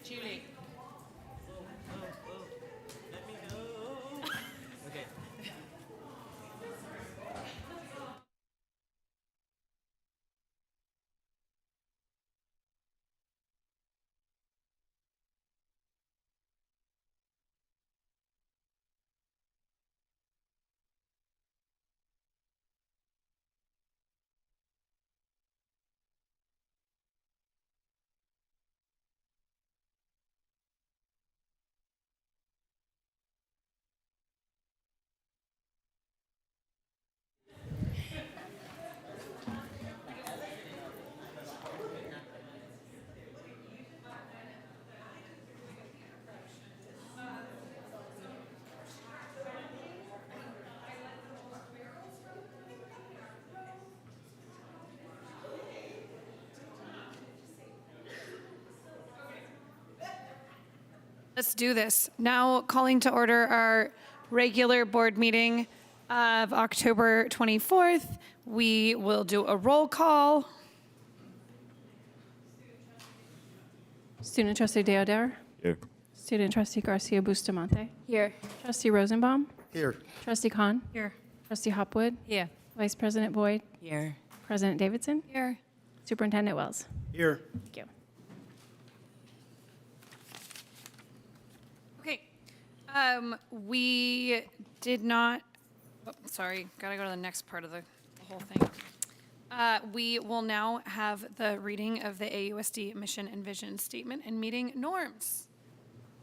Julie. Let me go. Okay. Let's do this. Now calling to order our regular board meeting of October 24th. We will do a roll call. Student trustee Deodar. Here. Student trustee Garcia Bustamante. Here. Trustee Rosenbaum. Here. Trustee Khan. Here. Trustee Hopwood. Here. Vice President Boyd. Here. President Davidson. Here. Superintendent Wells. Here. Thank you. Okay. We did not, sorry, gotta go to the next part of the whole thing. We will now have the reading of the AUSD mission and vision statement and meeting norms.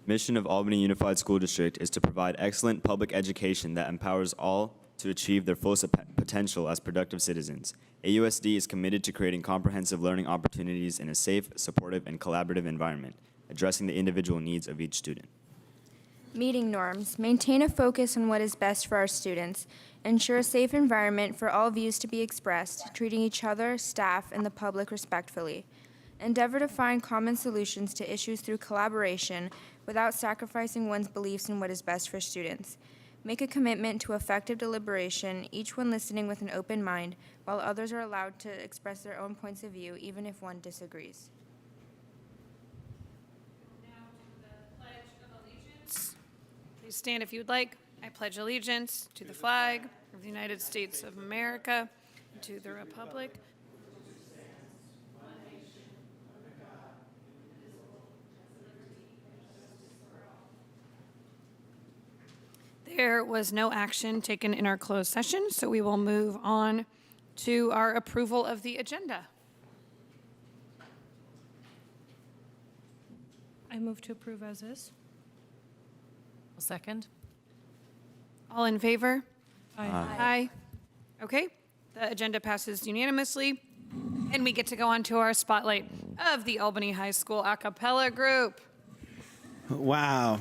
Mission of Albany Unified School District is to provide excellent public education that empowers all to achieve their full potential as productive citizens. AUSD is committed to creating comprehensive learning opportunities in a safe, supportive, and collaborative environment, addressing the individual needs of each student. Meeting norms. Maintain a focus on what is best for our students. Ensure a safe environment for all views to be expressed, treating each other, staff, and the public respectfully. Endeavor to find common solutions to issues through collaboration without sacrificing one's beliefs in what is best for students. Make a commitment to effective deliberation, each one listening with an open mind, while others are allowed to express their own points of view, even if one disagrees. Please stand if you would like. I pledge allegiance to the flag of the United States of America, and to the republic. There was no action taken in our closed session, so we will move on to our approval of the agenda. I move to approve as is. I'll second. All in favor? Aye. Aye. Okay, the agenda passes unanimously, and we get to go on to our spotlight of the Albany High School a cappella group. Wow.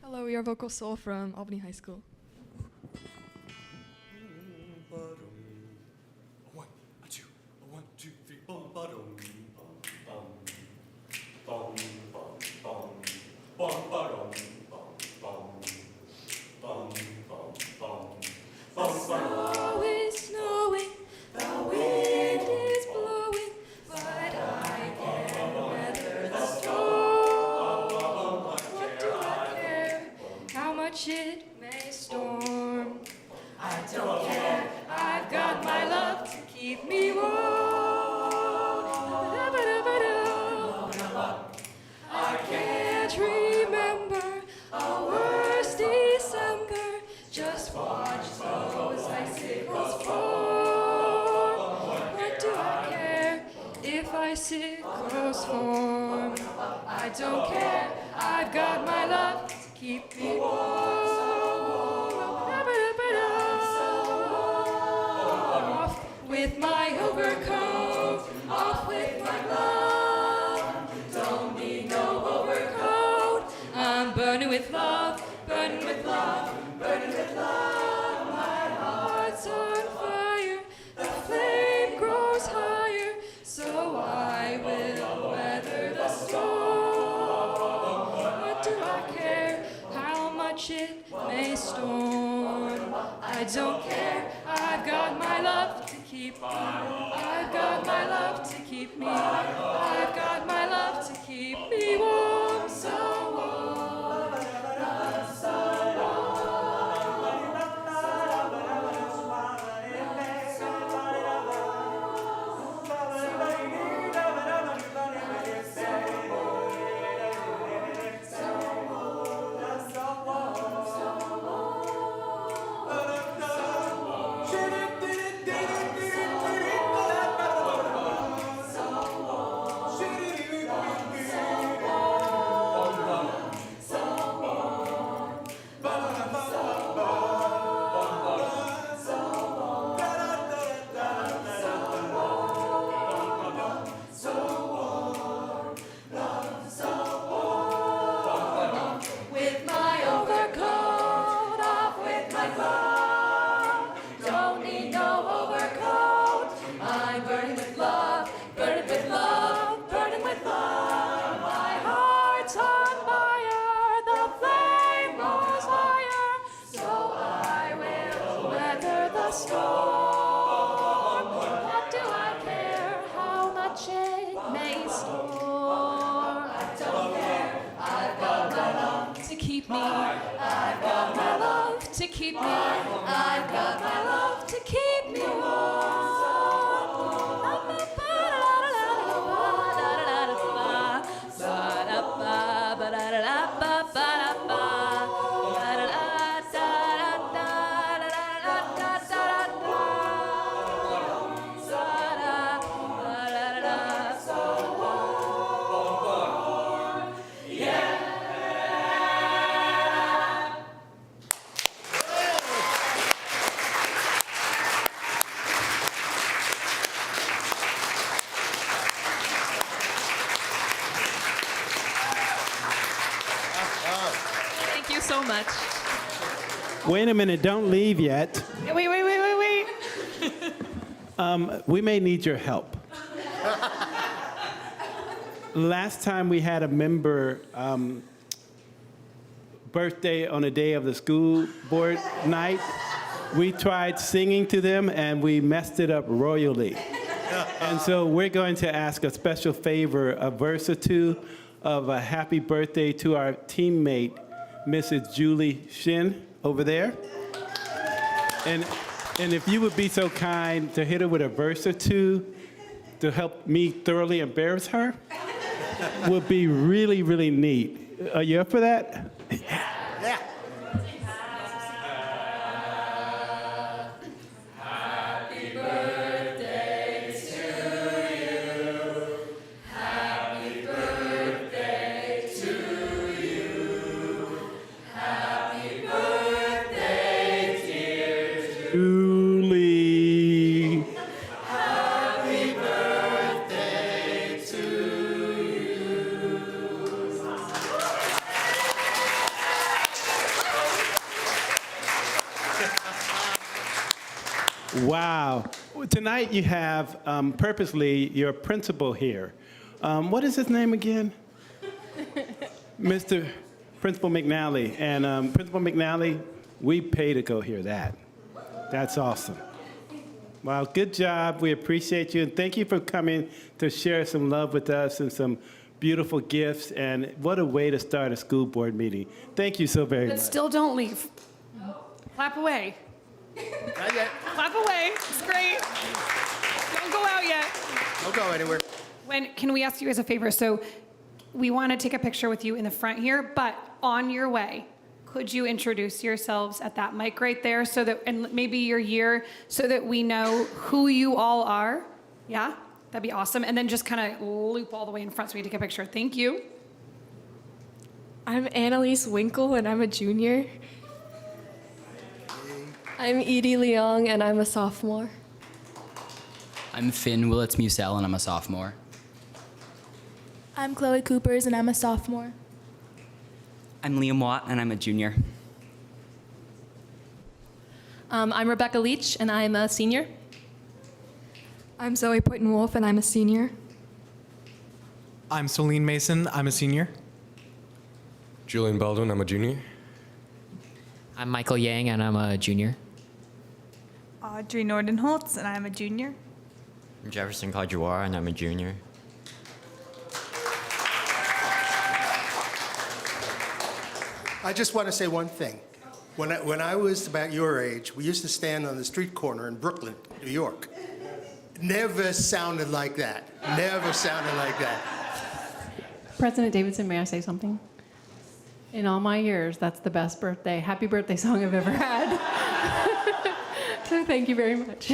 Hello, we are Vocal Soul from Albany High School. One, two, 3, bum, ba-dum, bum, bum, bum, bum, bum, ba-dum, bum, bum, bum, bum, bum, Snow is snowing, the wind is blowing, but I can weather the storm. What do I care how much it may storm? I don't care, I've got my love to keep me warm. I can't remember a worse December. Just watch those icicles fall. What do I care if icicles form? I don't care, I've got my love to keep me warm. Off with my overcoat, off with my glove. Don't need no overcoat. I'm burning with love, burning with love, burning with love. My heart's on much it may storm. I don't care, I've got my love to keep me. I've got my love to keep me. I've got my love to keep me warm, so warm. Love so with my overcoat, off with my coat. Don't need no overcoat. I'm burning with love, burning with love, burning with love. My heart's on fire, the flame grows higher, so I will weather the storm. What do I care how much it may storm? I don't care. I've got my love to keep me. I've got my love to keep me. I've got my love to keep me warm. Thank you so much. Wait a minute, don't leave yet. Wait. We may need your help. Last time we had a member birthday on the day of the school board night, we tried singing to them and we messed it up royally. And so we're going to ask a special favor, a verse or two of a happy birthday to our teammate, Mrs. Julie Shin, over there. And if you would be so kind to hit her with a verse or two to help me thoroughly embarrass her, would be really, really neat. Are you up for that? Yeah. Julie. Wow. Tonight you have purposely your principal here. What is his name again? Mr. Principal McNally. And Principal McNally, we pay to go hear that. That's awesome. Wow, good job. We appreciate you. And thank you for coming to share some love with us and some beautiful gifts. And what a way to start a school board meeting. Thank you so very But much. still don't leave. Clap away. Not yet. Clap away. It's great. Don't go out yet. Don't go anywhere. Can we ask you as a favor? So we want to take a picture with you in the front here, but on your way, could you introduce yourselves at that mic right there so that, and maybe your year, so that we know who you all are? Yeah? That'd be awesome. And then just kind of loop all the way in front so we can take a picture. Thank you. I'm Annalise Winkle, and I'm a junior. I'm Edie Leong, and I'm a sophomore. I'm Finn Willits-Musell, and I'm a sophomore. I'm Chloe Coopers, and I'm a sophomore. I'm Liam Watt, and I'm a junior. I'm Rebecca Leach, and I'm a senior. I'm Zoe Poyton-Wolf, and I'm a senior. I'm Celine Mason. I'm a senior. Julian Baldwin, I'm a junior. I'm Michael Yang, and I'm a junior. Audrey Nordenholtz, and I'm a junior. I'm Jefferson Kajiwara, and I'm a junior. I just want to say one thing. When I was about your age, we used to stand on the street corner in Brooklyn, New York. Never sounded like that. Never sounded like that. President Davidson, may I say something? In all my years, that's the best birthday, happy birthday song I've ever had. So thank you very much.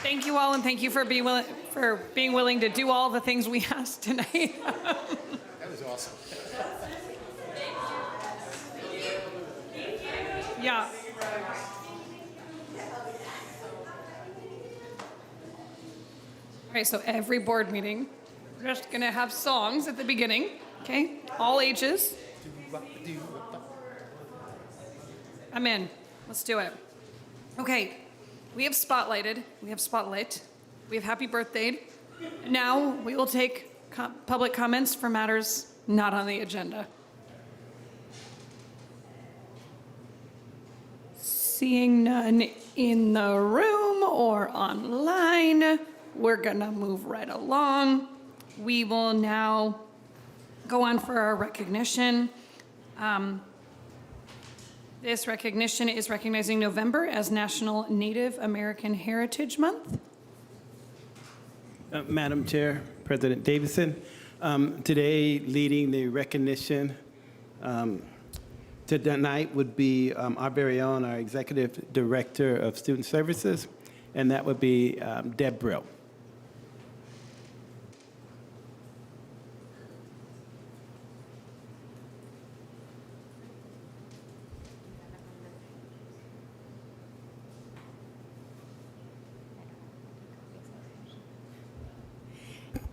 Thank you all, and thank you for being willing to do all the things we asked tonight. That was awesome. Yeah. All right, so every board meeting, we're just gonna have songs at the beginning, okay? All ages. I'm in. Let's do it. Okay, we have spotlighted, we have spotlight, we have happy birthday. Now we will take public comments for matters not on the agenda. Seeing none in the room or online, we're gonna move right along. We will now go on for our recognition. This recognition is recognizing November as National Native American Heritage Month. Madam Chair, President Davidson, today leading the recognition tonight would be our very own, our Executive Director of Student Services, and that would be Deb Brill.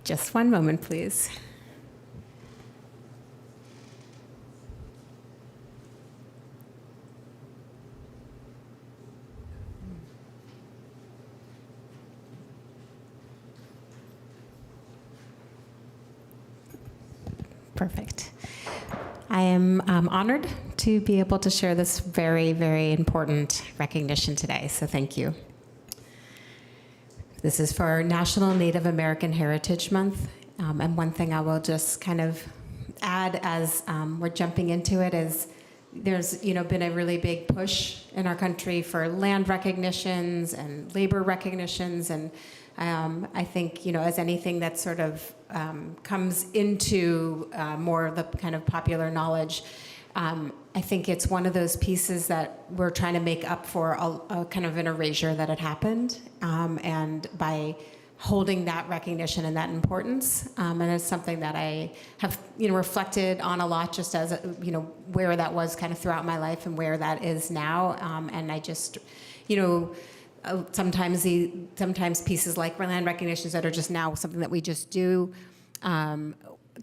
Just one moment, please. Perfect. I am honored to be able to share this very, very important recognition today, so thank you. This is for National Native American Heritage Month, and one thing I will just kind of add as we're jumping into it is there's been a really big push in our country for land recognitions and labor recognitions, and I think as anything that sort of comes into more of the kind of popular knowledge, I think it's one of those pieces that we're trying to make up for a kind of an erasure that had happened, and by holding that recognition and that importance, and it's something that I have reflected on a lot, just as where that was kind of throughout my life and where that is now, and I just sometimes pieces like land recognitions that are just now something that we just do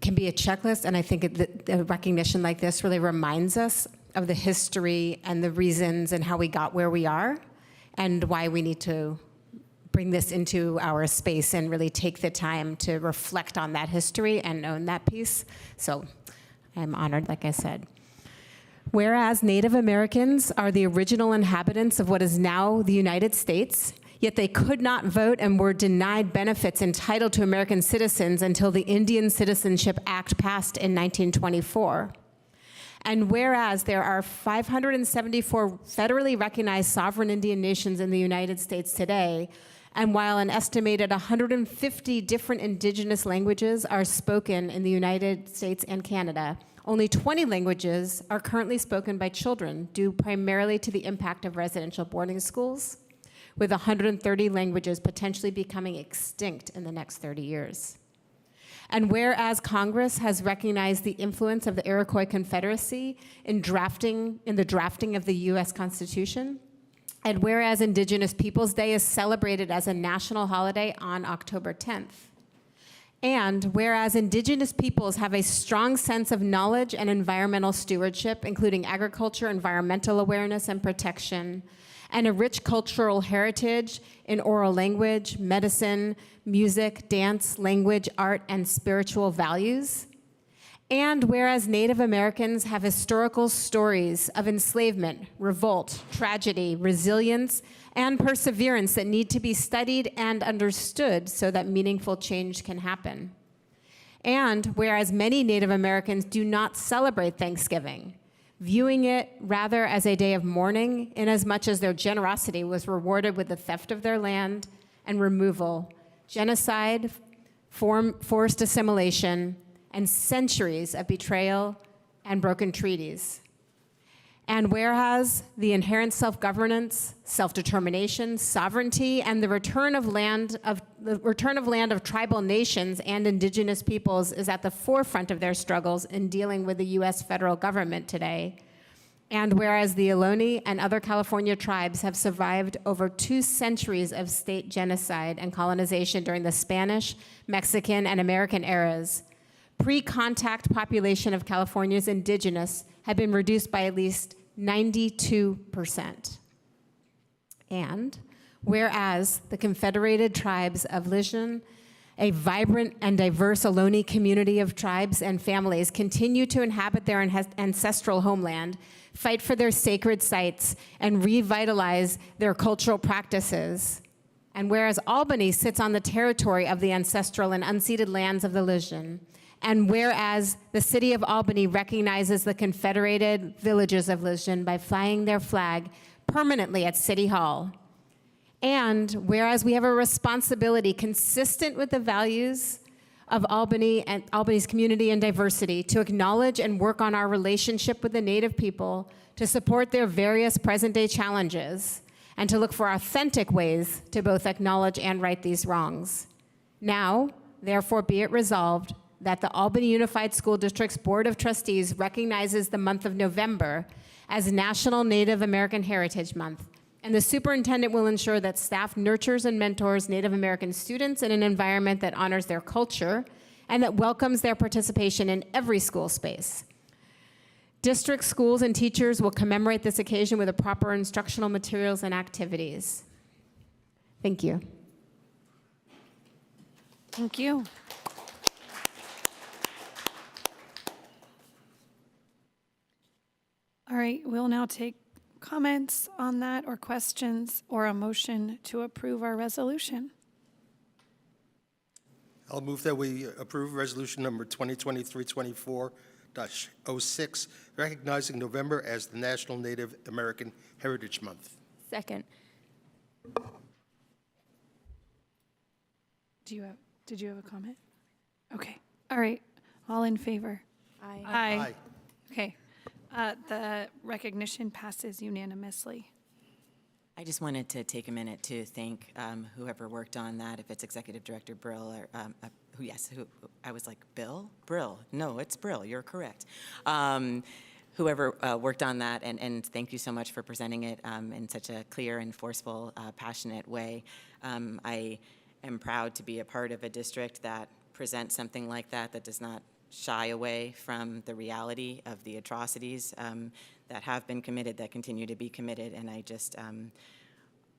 can be a checklist, and I think the recognition like this really reminds us of the history and the reasons and how we got where we are and why we need to bring this into our space and really take the time to reflect on that history and own that piece. So I'm honored, like I said. Whereas Native Americans are the original inhabitants of what is now the United States, yet they could not vote and were denied benefits entitled to American citizens until the Indian Citizenship Act passed in 1924. And whereas there are 574 federally recognized sovereign Indian nations in the United States today, and while an estimated 150 different indigenous languages are spoken in the United States and Canada, only 20 languages are currently spoken by children due primarily to the impact of residential boarding schools, with 130 languages potentially becoming extinct in the next 30 years. And whereas Congress has recognized the influence of the Iroquois Confederacy in the drafting of the U.S. Constitution, and whereas Indigenous Peoples Day is celebrated as a national holiday on October 10th, and whereas Indigenous peoples have a strong sense of knowledge and environmental stewardship, including agriculture, environmental awareness, and protection, and a rich cultural heritage in oral language, medicine, music, dance, language, art, and spiritual values. And whereas Native Americans have historical stories of enslavement, revolt, tragedy, resilience, and perseverance that need to be studied and understood so that meaningful change can happen. And whereas many Native Americans do not celebrate Thanksgiving, viewing it rather as a day of mourning, inasmuch as their generosity was rewarded with the theft of their land and removal, genocide, forced assimilation, and centuries of betrayal and broken treaties. And whereas the inherent self-governance, self-determination, sovereignty, and the return of land of tribal nations and indigenous peoples is at the forefront of their struggles in dealing with the U.S. federal government today. And whereas the Albany and other California tribes have survived over 2 centuries of state genocide and colonization during the Spanish, Mexican, and American eras, pre-contact population of California's indigenous have been reduced by at least 92%. And whereas the Confederated Tribes of Lisjan, a vibrant and diverse Ohlone community of tribes and families, continue to inhabit their ancestral homeland, fight for their sacred sites, and revitalize their cultural practices. And whereas Albany sits on the territory of the ancestral and unceded lands of the Lisjan, and whereas the city of Albany recognizes the Confederated Villages of Lisjan by flying their flag permanently at City Hall, and whereas we have a responsibility consistent with the values of Albany and Albany's community and diversity to acknowledge and work on our relationship with the Native people, to support their various present-day challenges, and to look for authentic ways to both acknowledge and right these wrongs. Now, therefore, be it resolved that the Albany Unified School District's Board of Trustees recognizes the month of November as National Native American Heritage Month, and the superintendent will ensure that staff nurtures and mentors Native American students in an environment that honors their culture and that welcomes their participation in every school space. District schools and teachers will commemorate this occasion with the proper instructional materials and activities. Thank you. Thank you. All right, we'll now take comments on that or questions or a motion to approve our resolution. I'll move that we approve resolution number 2023-24-06, recognizing November as the National Native American Heritage Month. Second. Did you have a comment? Okay. All right. All in favor? Aye. Aye. Okay. The recognition passes unanimously. I just wanted to take a minute to thank whoever worked on that, if it's Executive Director Brill or who I was like, Bill? Brill. No, it's Brill. You're correct. Whoever worked on that, and thank you so much for presenting it in such a clear and forceful, passionate way. I am proud to be a part of a district that presents something like that, that does not shy away from the reality of the atrocities that have been committed, that continue to be committed, and I just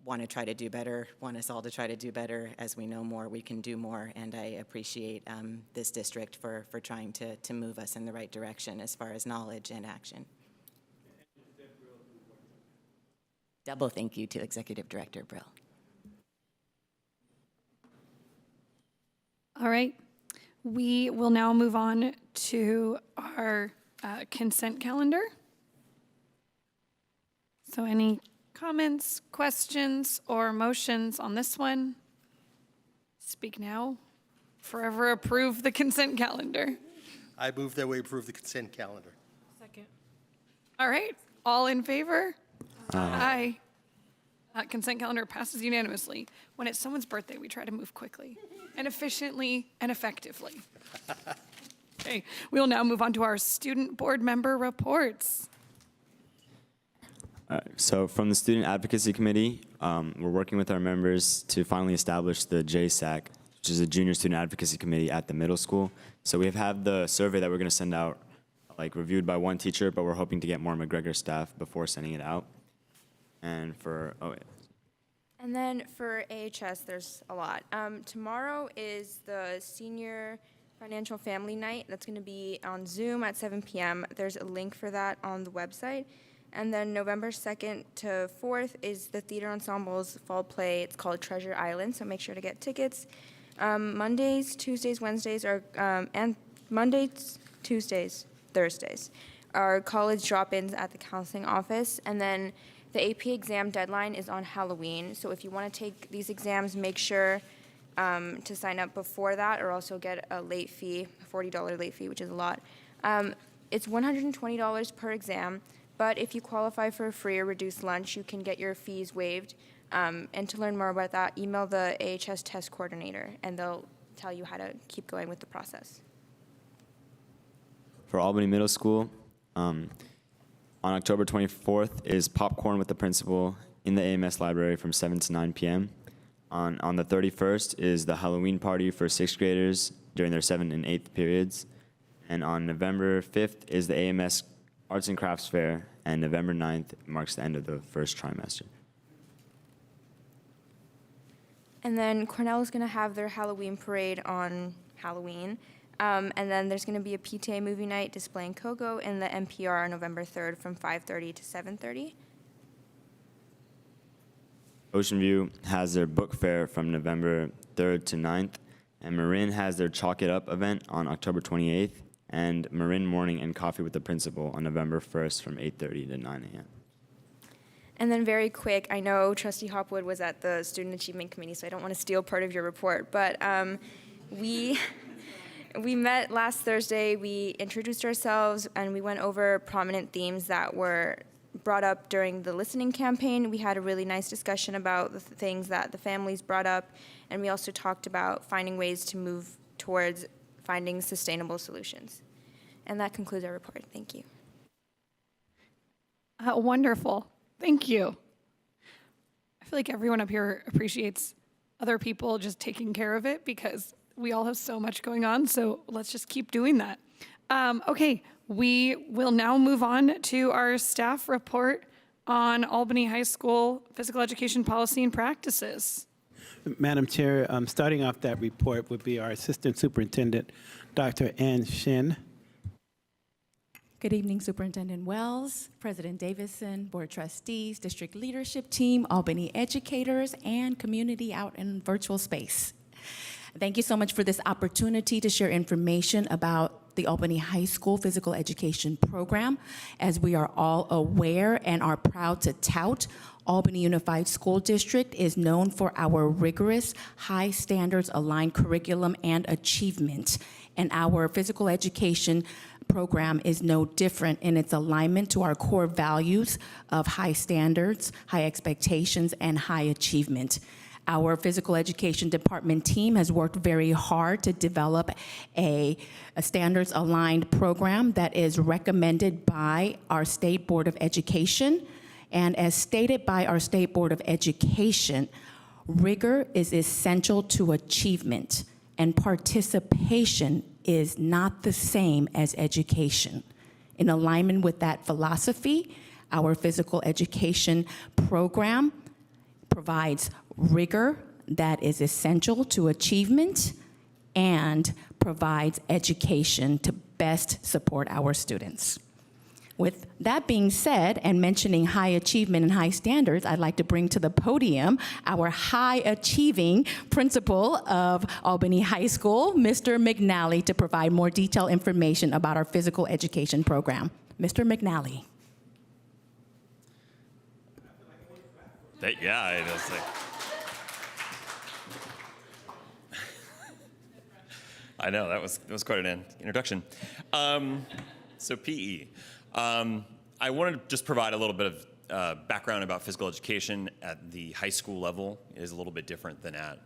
want to try to do better, want us all to try to do better. As we know more, we can do more, and I appreciate this district for trying to move us in the right direction as far as knowledge and action. Double thank you to Executive Director Brill. All right. We will now move on to our consent calendar. So any comments, questions, or motions on this one? Speak now. Forever approve the consent calendar. I move that we approve the consent calendar. Second. All right. All in favor? Aye. Consent calendar passes unanimously. When it's someone's birthday, we try to move quickly and efficiently and effectively. Okay, we will now move on to our student board member reports. So from the Student Advocacy Committee, we're working with our members to finally establish the JSAC, which is a Junior Student Advocacy Committee at the middle school. So we have the survey that we're going to send out, like reviewed by one teacher, but we're hoping to get more McGregor staff before sending it out. And for, And then for AHS, there's a lot. Tomorrow is the Senior Financial Family Night. That's going to be on Zoom at 7 p.m. There's a link for that on the website. And then November 2nd to 4th is the Theater Ensemble's fall play. It's called Treasure Island, so make sure to get tickets. Mondays, Tuesdays, Wednesdays are, and Mondays, Tuesdays, Thursdays are college drop-ins at the counseling office. And then the AP exam deadline is on Halloween, so if you want to take these exams, make sure to sign up before that, or also get a late fee, a $40 late fee, which is a lot. It's $120 per exam, but if you qualify for a free or reduced lunch, you can get your fees waived. And to learn more about that, email the AHS test coordinator, and they'll tell you how to keep going with the process. for Albany Middle School, on October 24th is Popcorn with the Principal in the AMS library from 7 to 9 p.m. On the 31st is the Halloween party for 6th graders during their 7th and 8th periods. And on November 5th is the AMS Arts and Crafts Fair, and November 9th marks the end of the first trimester. And then Cornell is going to have their Halloween parade on Halloween. And then there's going to be a PTA movie night displaying Coco in the NPR on November 3rd from 5:30 to 7:30. Ocean View has their book fair from November 3rd to 9th, and Marin has their Chalk It Up event on October 28th, and Marin Morning and Coffee with the Principal on November 1st from 8:30 to 9 a.m. And then very quick, I know Trustee Hopwood was at the Student Achievement Committee, so I don't want to steal part of your report, but we met last Thursday, we introduced ourselves, and we went over prominent themes that were brought up during the listening campaign. We had a really nice discussion about the things that the families brought up, and we also talked about finding ways to move towards finding sustainable solutions. And that concludes our report. Thank you. Wonderful. Thank you. I feel like everyone up here appreciates other people just taking care of it because we all have so much going on, so let's just keep doing that. Okay, we will now move on to our staff report on Albany High School physical education policy and practices. Madam Chair, starting off that report would be our Assistant Superintendent, Dr. Ann Shin. Good evening, Superintendent Wells, President Davidson, Board Trustees, District Leadership Team, Albany educators, and community out in virtual space. Thank you so much for this opportunity to share information about the Albany High School Physical Education Program. As we are all aware and are proud to tout, Albany Unified School District is known for our rigorous, high standards aligned curriculum and achievement. And our physical education program is no different in its alignment to our core values of high standards, high expectations, and high achievement. Our physical education department team has worked very hard to develop a standards-aligned program that is recommended by our State Board of Education. And as stated by our State Board of Education, rigor is essential to achievement, and participation is not the same as education. In alignment with that philosophy, our physical education program provides rigor that is essential to achievement and provides education to best support our students. With that being said, and mentioning high achievement and high standards, I'd like to bring to the podium our high-achieving principal of Albany High School, Mr. McNally, to provide more detailed information about our physical education program. Mr. McNally. Yeah, I was like, I know that was quite an introduction. So PE, I wanted to just provide a little bit of background about physical education at the high school level is a little bit different than at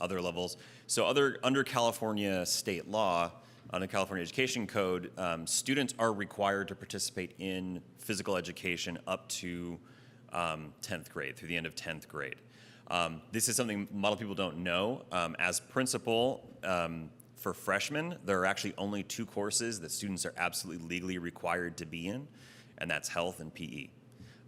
other levels. So under California state law, under California Education Code, students are required to participate in physical education up to 10th grade, through the end of 10th grade. This is something a lot of people don't know. As principal, for freshmen, there are actually only 2 courses that students are absolutely legally required to be in, and that's health and PE.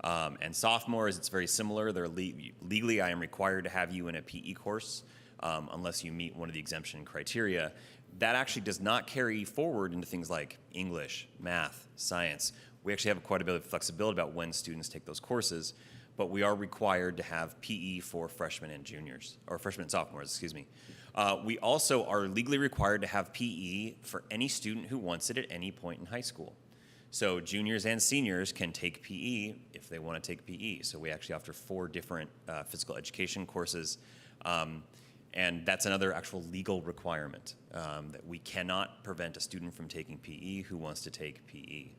And sophomores, it's very similar. They're legally, I am required to have you in a PE course unless you meet one of the exemption criteria. That actually does not carry forward into things like English, math, science. We actually have quite a bit of flexibility about when students take those courses, but we are required to have PE for freshmen and juniors, or freshmen and sophomores, excuse me. We also are legally required to have PE for any student who wants it at any point in high school. So juniors and seniors can take PE if they want to take PE. So we actually offer 4 different physical education courses. And that's another actual legal requirement, that we cannot prevent a student from taking PE who wants to take PE.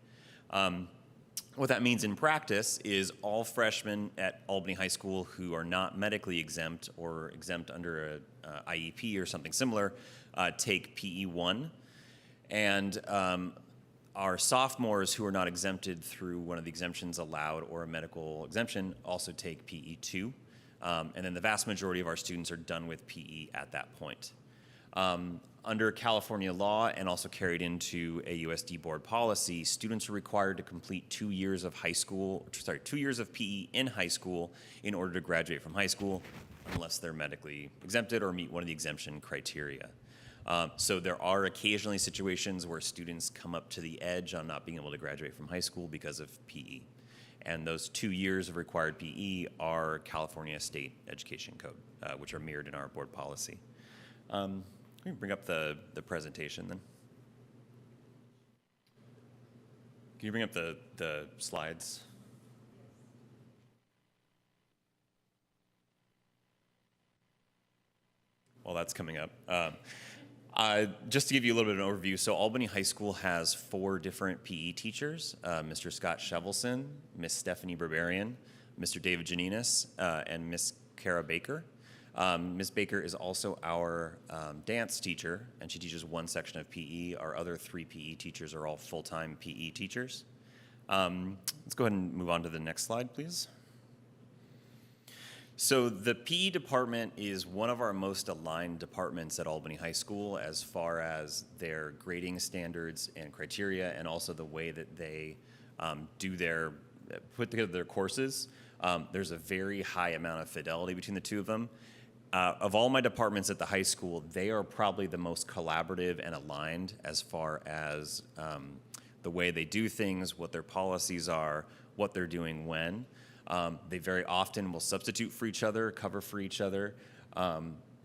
What that means in practice is all freshmen at Albany High School who are not medically exempt or exempt under a IEP or something similar take PE 1. And our sophomores who are not exempted through one of the exemptions allowed or a medical exemption also take PE 2. And then the vast majority of our students are done with PE at that point. Under California law and also carried into AUSD board policy, students are required to complete 2 years of 2 years of PE in high school in order to graduate from high school, unless they're medically exempted or meet one of the exemption criteria. So there are occasionally situations where students come up to the edge on not being able to graduate from high school because of PE. And those 2 years of required PE are California State Education Code, which are mirrored in our board policy. Can we bring up the presentation then? Can you bring up the slides? While that's coming up. Just to give you a little bit of an overview, so Albany High School has 4 different PE teachers, Mr. Scott Shevelson, Miss Stephanie Berberian, Mr. David Janinas, and Miss Kara Baker. Ms. Baker is also our dance teacher, and she teaches 1 section of PE. Our other 3 PE teachers are all full-time PE teachers. Let's go ahead and move on to the next slide, please. So the PE department is one of our most aligned departments at Albany High School as far as their grading standards and criteria, and also the way that they put together their courses. There's a very high amount of fidelity between the 2 of them. Of all my departments at the high school, they are probably the most collaborative and aligned as far as the way they do things, what their policies are, what they're doing when. They very often will substitute for each other, cover for each other,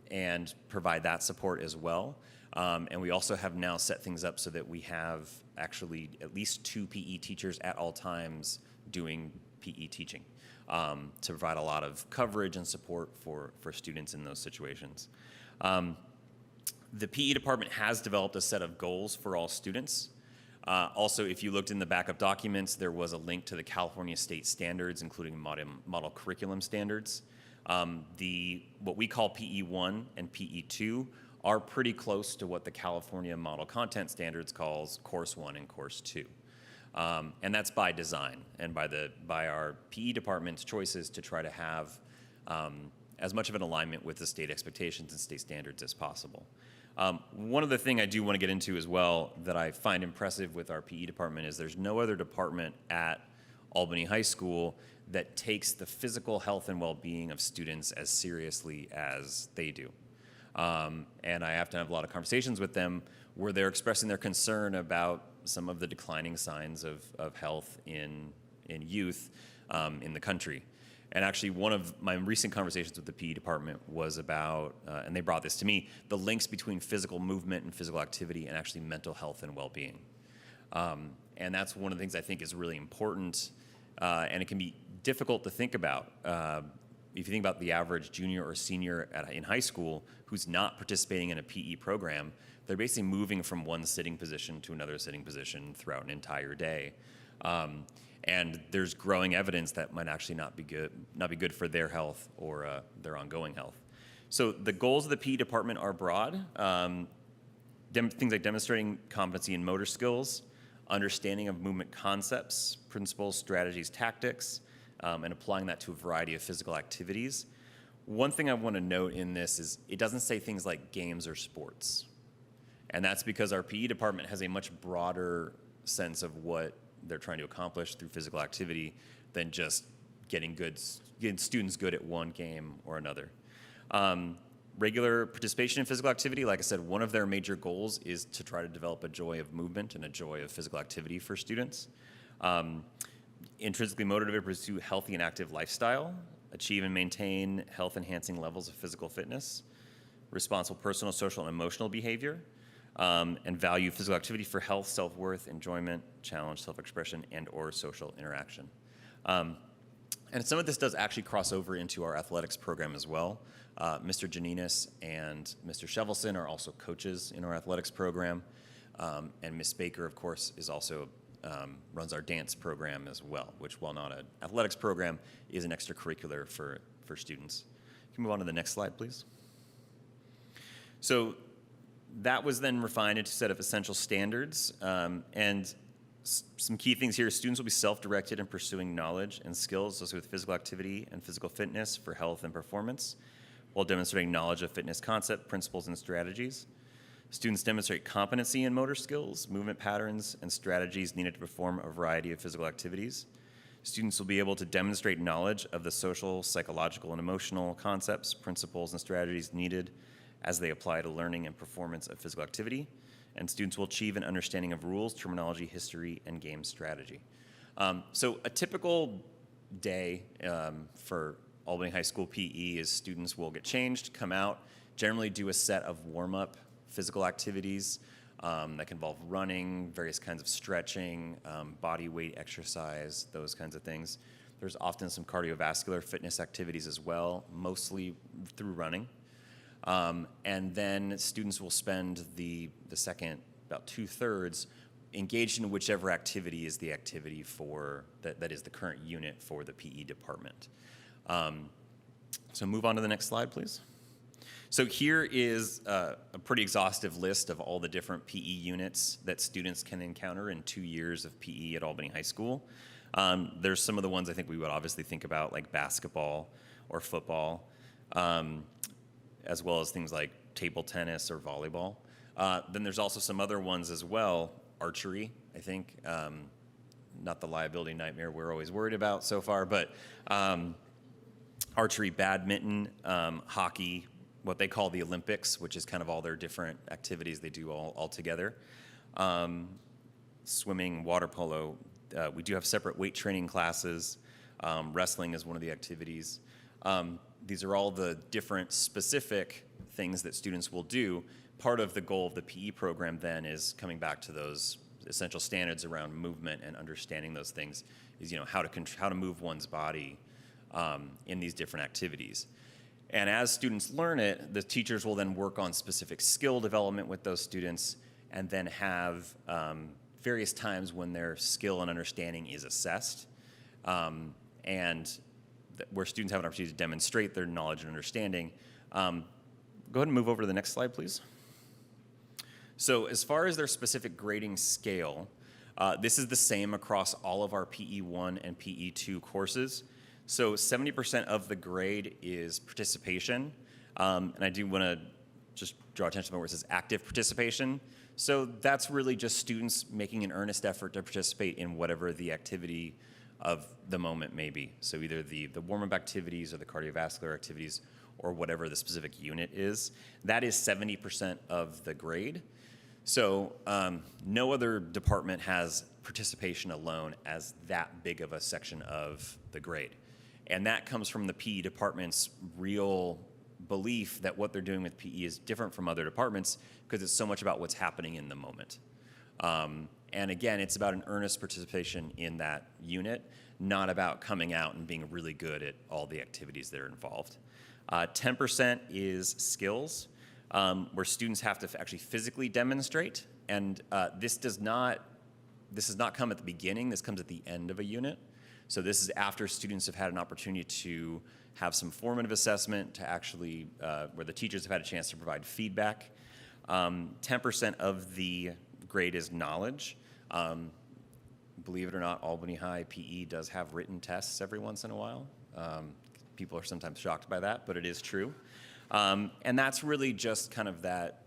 and provide that support as well. And we also have now set things up so that we have actually at least 2 PE teachers at all times doing PE teaching. To provide a lot of coverage and support for students in those situations. The PE department has developed a set of goals for all students. Also, if you looked in the backup documents, there was a link to the California state standards, including model curriculum standards. What we call PE 1 and PE 2 are pretty close to what the California model content standards calls Course 1 and Course 2. And that's by design and by our PE department's choices to try to have as much of an alignment with the state expectations and state standards as possible. One other thing I do want to get into as well that I find impressive with our PE department is there's no other department at Albany High School that takes the physical health and well-being of students as seriously as they do. And I have to have a lot of conversations with them where they're expressing their concern about some of the declining signs of health in youth in the country. And actually, one of my recent conversations with the PE department was about, and they brought this to me, the links between physical movement and physical activity and actually mental health and well-being. And that's one of the things I think is really important, and it can be difficult to think about. If you think about the average junior or senior in high school who's not participating in a PE program, they're basically moving from one sitting position to another sitting position throughout an entire day. And there's growing evidence that might actually not be good for their health or their ongoing health. So the goals of the PE department are broad. Things like demonstrating competency in motor skills, understanding of movement concepts, principles, strategies, tactics, and applying that to a variety of physical activities. One thing I want to note in this is it doesn't say things like games or sports. And that's because our PE department has a much broader sense of what they're trying to accomplish through physical activity than just getting students good at one game or another. Regular participation in physical activity, like I said, one of their major goals is to try to develop a joy of movement and a joy of physical activity for students. Intrinsically motivated to pursue healthy and active lifestyle, achieve and maintain health-enhancing levels of physical fitness, responsible personal, social, and emotional behavior, and value physical activity for health, self-worth, enjoyment, challenge, self-expression, and/or social interaction. And some of this does actually cross over into our athletics program as well. Mr. Janinas and Mr. Shevelson are also coaches in our athletics program. And Ms. Baker, of course, is also runs our dance program as well, which, while not an athletics program, is an extracurricular for students. Can you move on to the next slide, please? So that was then refined into a set of essential standards. And some key things here: students will be self-directed in pursuing knowledge and skills associated with physical activity and physical fitness for health and performance, while demonstrating knowledge of fitness concept, principles, and strategies. Students demonstrate competency in motor skills, movement patterns, and strategies needed to perform a variety of physical activities. Students will be able to demonstrate knowledge of the social, psychological, and emotional concepts, principles, and strategies needed as they apply to learning and performance of physical activity. And students will achieve an understanding of rules, terminology, history, and game strategy. So a typical day for Albany High School PE is students will get changed, come out, generally do a set of warm-up physical activities that can involve running, various kinds of stretching, body weight exercise, those kinds of things. There's often some cardiovascular fitness activities as well, mostly through running. And then students will spend the second, about 2/3, engaged in whichever activity is the activity for, that is the current unit for the PE department. So move on to the next slide, please. So here is a pretty exhaustive list of all the different PE units that students can encounter in 2 years of PE at Albany High School. There's some of the ones I think we would obviously think about, like basketball or football, as well as things like table tennis or volleyball. Then there's also some other ones as well. Archery, I think, not the liability nightmare we're always worried about so far, but archery, badminton, hockey, what they call the Olympics, which is kind of all their different activities they do all together. Swimming, water polo. We do have separate weight training classes. Wrestling is one of the activities. These are all the different specific things that students will do. Part of the goal of the PE program then is coming back to those essential standards around movement and understanding those things, is how to move one's body in these different activities. And as students learn it, the teachers will then work on specific skill development with those students, and then have various times when their skill and understanding is assessed, and where students have an opportunity to demonstrate their knowledge and understanding. Go ahead and move over to the next slide, please. So as far as their specific grading scale, this is the same across all of our PE1 and PE2 courses. So 70% of the grade is participation, and I do want to just draw attention to where it says active participation. So that's really just students making an earnest effort to participate in whatever the activity of the moment may be. So either the warm-up activities or the cardiovascular activities or whatever the specific unit is. That is 70% of the grade. So no other department has participation alone as that big of a section of the grade. And that comes from the PE department's real belief that what they're doing with PE is different from other departments because it's so much about what's happening in the moment. And again, it's about an earnest participation in that unit, not about coming out and being really good at all the activities that are involved. 10% is skills, where students have to actually physically demonstrate. And this This does not come at the beginning, this comes at the end of a unit. So this is after students have had an opportunity to have some formative assessment, to actually, where the teachers have had a chance to provide feedback. 10% of the grade is knowledge. Believe it or not, Albany High PE does have written tests every once in a while. People are sometimes shocked by that, but it is true. And that's really just kind of that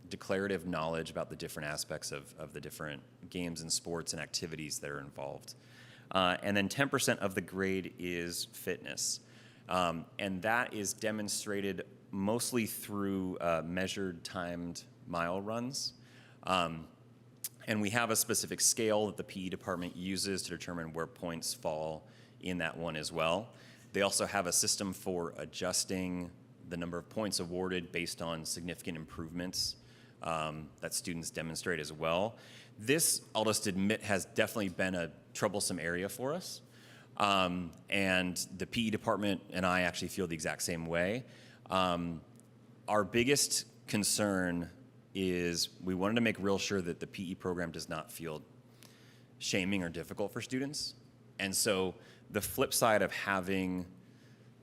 declarative knowledge about the different aspects of the different games and sports and activities that are involved. And then 10% of the grade is fitness. And that is demonstrated mostly through measured timed mile runs. And we have a specific scale that the PE department uses to determine where points fall in that one as well. They also have a system for adjusting the number of points awarded based on significant improvements that students demonstrate as well. This, I'll just admit, has definitely been a troublesome area for us. And the PE department and I actually feel the exact same way. Our biggest concern is we wanted to make real sure that the PE program does not feel shaming or difficult for students. And so the flip side of having,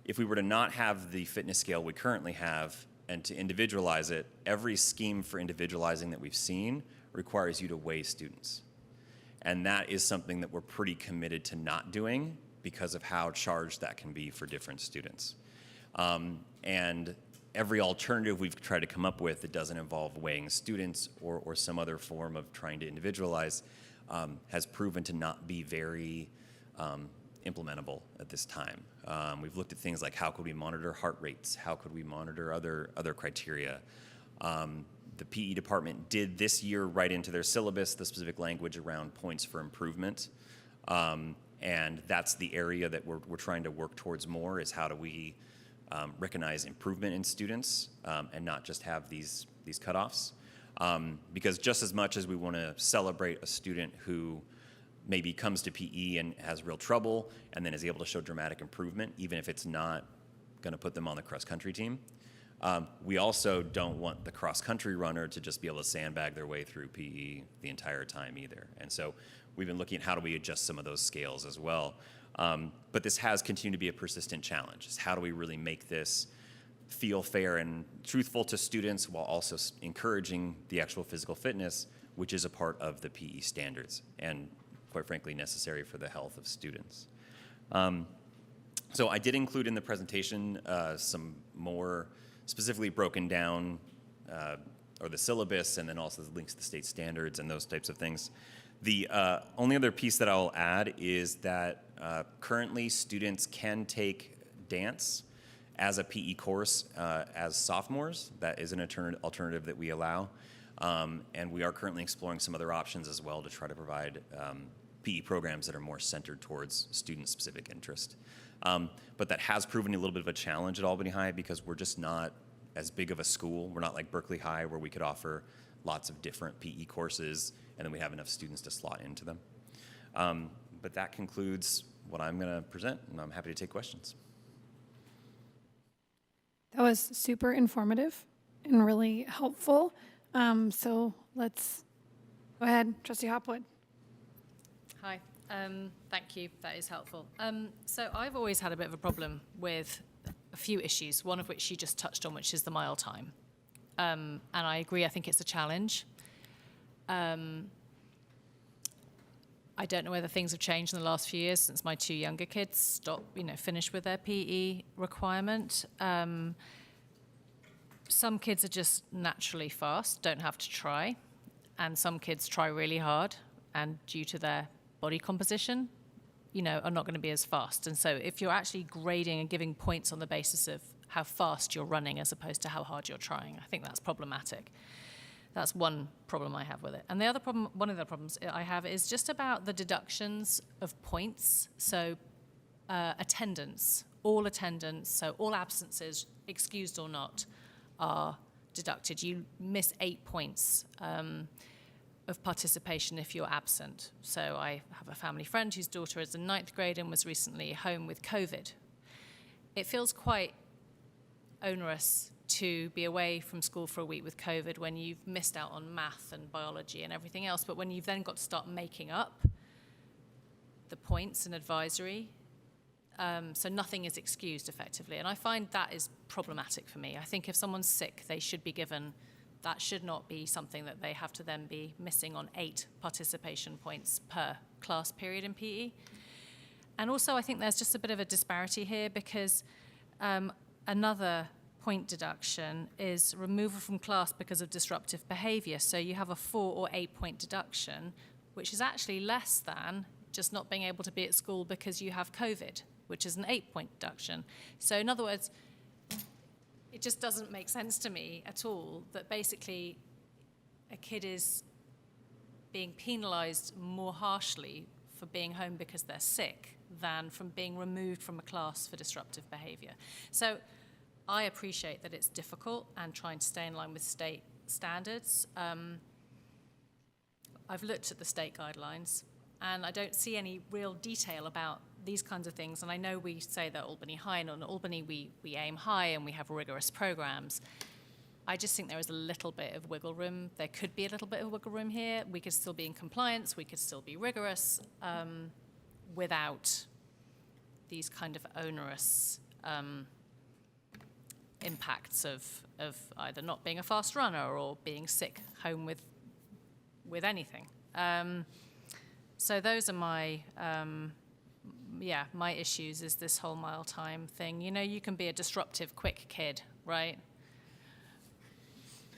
if we were to not have the fitness scale we currently have and to individualize it, every scheme for individualizing that we've seen requires you to weigh students. And that is something that we're pretty committed to not doing because of how charged that can be for different students. And every alternative we've tried to come up with that doesn't involve weighing students or some other form of trying to individualize has proven to not be very implementable at this time. We've looked at things like how could we monitor heart rates, how could we monitor other criteria. The PE department did this year write into their syllabus the specific language around points for improvement. And that's the area that we're trying to work towards more, is how do we recognize improvement in students and not just have these cutoffs. Because just as much as we want to celebrate a student who maybe comes to PE and has real trouble and then is able to show dramatic improvement, even if it's not going to put them on the cross-country team, we also don't want the cross-country runner to just be able to sandbag their way through PE the entire time either. And so we've been looking at how do we adjust some of those scales as well. But this has continued to be a persistent challenge. Is how do we really make this feel fair and truthful to students while also encouraging the actual physical fitness, which is a part of the PE standards and, quite frankly, necessary for the health of students. So I did include in the presentation some more specifically broken down, or the syllabus, and then also the links to the state standards and those types of things. The only other piece that I'll add is that currently students can take dance as a PE course as sophomores. That is an alternative that we allow. And we are currently exploring some other options as well to try to provide PE programs that are more centered towards student-specific interest. But that has proven a little bit of a challenge at Albany High because we're just not as big of a school. We're not like Berkeley High where we could offer lots of different PE courses and then we have enough students to slot into them. But that concludes what I'm going to present, and I'm happy to take questions. That was super informative and really helpful. So let's go ahead, Trustee Hopwood. Hi, thank you, that is helpful. So I've always had a bit of a problem with a few issues, one of which you just touched on, which is the mile time. And I agree, I think it's a challenge. I don't know whether things have changed in the last few years since my two younger kids finished with their PE requirement. Some kids are just naturally fast, don't have to try, and some kids try really hard, and due to their body composition, are not going to be as fast. And so if you're actually grading and giving points on the basis of how fast you're running as opposed to how hard you're trying, I think that's problematic. That's one problem I have with it. And the other problem, one of the problems I have is just about the deductions of points. So attendance, so all absences, excused or not, are deducted. You miss 8 points of participation if you're absent. So I have a family friend whose daughter is in 9th grade and was recently home with COVID. It feels quite onerous to be away from school for a week with COVID when you've missed out on math and biology and everything else, but when you've then got to start making up the points and advisory, so nothing is excused effectively. And I find that is problematic for me. I think if someone's sick, they should be given, that should not be something that they have to then be missing on 8 participation points per class period in PE. And also I think there's just a bit of a disparity here because another point deduction is removal from class because of disruptive behavior. So you have a 4 or 8 point deduction, which is actually less than just not being able to be at school because you have COVID, which is an 8 point deduction. So in other words, it just doesn't make sense to me at all that basically a kid is being penalized more harshly for being home because they're sick than from being removed from a class for disruptive behavior. So I appreciate that it's difficult and trying to stay in line with state standards. I've looked at the state guidelines and I don't see any real detail about these kinds of things. And I know we say that Albany High, and on Albany we aim high and we have rigorous programs. I just think there is a little bit of wiggle room. There could be a little bit of wiggle room here. We could still be in compliance. We could still be rigorous without these kind of onerous impacts of either not being a fast runner or being sick home with anything. So those are my my issues is this whole mile time thing. You know, you can be a disruptive, quick kid, right?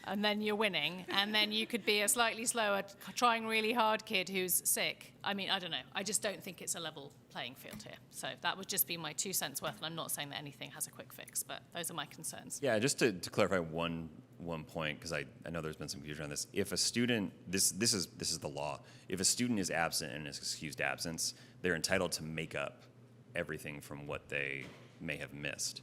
And then you're winning. And then you could be a slightly slower, trying really hard kid who's sick. I mean, I don't know. I just don't think it's a level playing field here. So that would just be my 2 cents worth. And I'm not saying that anything has a quick fix, but those are my concerns. Yeah, just to clarify one point, because I know there's been some confusion on this. If a student, this is the law. If a student is absent and is excused absence, they're entitled to make up everything from what they may have missed.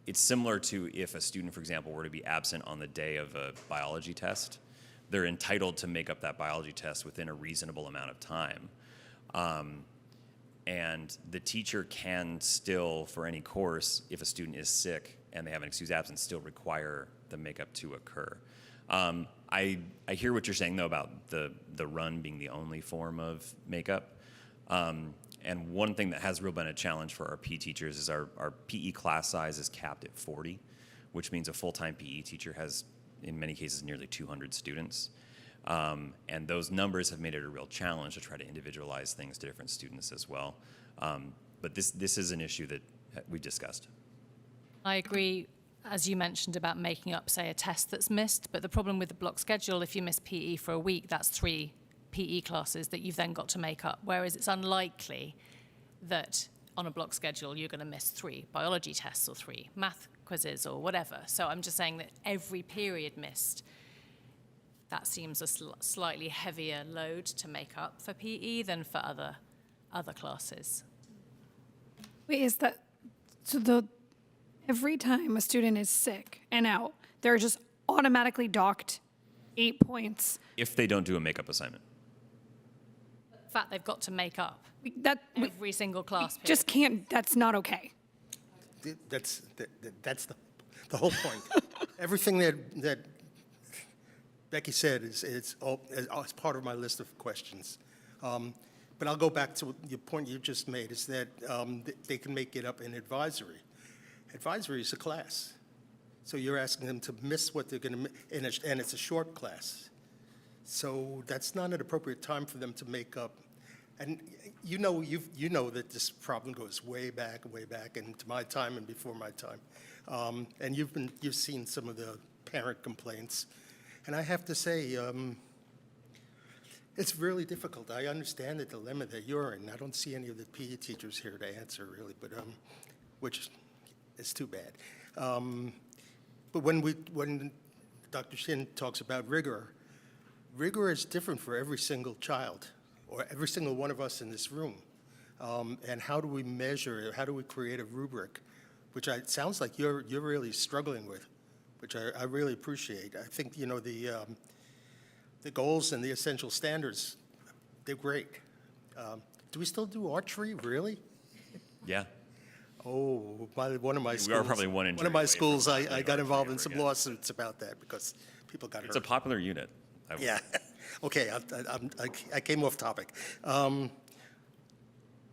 It's similar to if a student, for example, were to be absent on the day of a biology test, they're entitled to make up that biology test within a reasonable amount of time. And the teacher can still, for any course, if a student is sick and they have an excused absence, still require the makeup to occur. I hear what you're saying, though, about the run being the only form of makeup. And one thing that has really been a challenge for our PE teachers is our PE class size is capped at 40, which means a full-time PE teacher has, in many cases, nearly 200 students. And those numbers have made it a real challenge to try to individualize things to different students as well. But this is an issue that we've discussed. I agree, as you mentioned, about making up, say, a test that's missed. But the problem with the block schedule, if you miss PE for a week, that's 3 PE classes that you've then got to make up, whereas it's unlikely that on a block schedule you're going to miss 3 biology tests or 3 math quizzes or whatever. So I'm just saying that every period missed, that seems a slightly heavier load to make up for PE than for other classes. Wait, is that, so every time a student is sick and out, they're just automatically docked 8 points? If they don't do a makeup assignment. In fact, they've got to make up every single class period. Just can't, that's not okay. That's the whole point. Everything that Becky said is part of my list of questions. But I'll go back to your point you just made, is that they can make it up in advisory. Advisory is a class. So you're asking them to miss what they're going to, and it's a short class. So that's not an appropriate time for them to make up. And you know that this problem goes way back into my time and before my time. And you've seen some of the parent complaints. And I have to say, it's really difficult. I understand the dilemma that you're in. I don't see any of the PE teachers here to answer, really, but which is too bad. But when Dr. Shin talks about rigor is different for every single child or every single one of us in this room. And how do we measure it? How do we create a rubric, which it sounds like you're really struggling with, which I really appreciate. I think, the goals and the essential standards, they're great. Do we still do archery, really? Yeah. Oh, one of my schools. We are probably one injury away from schools, I playing got involved in archery some again. lawsuits about that because people got hurt. It's a popular unit. Yeah. Okay, I came off topic.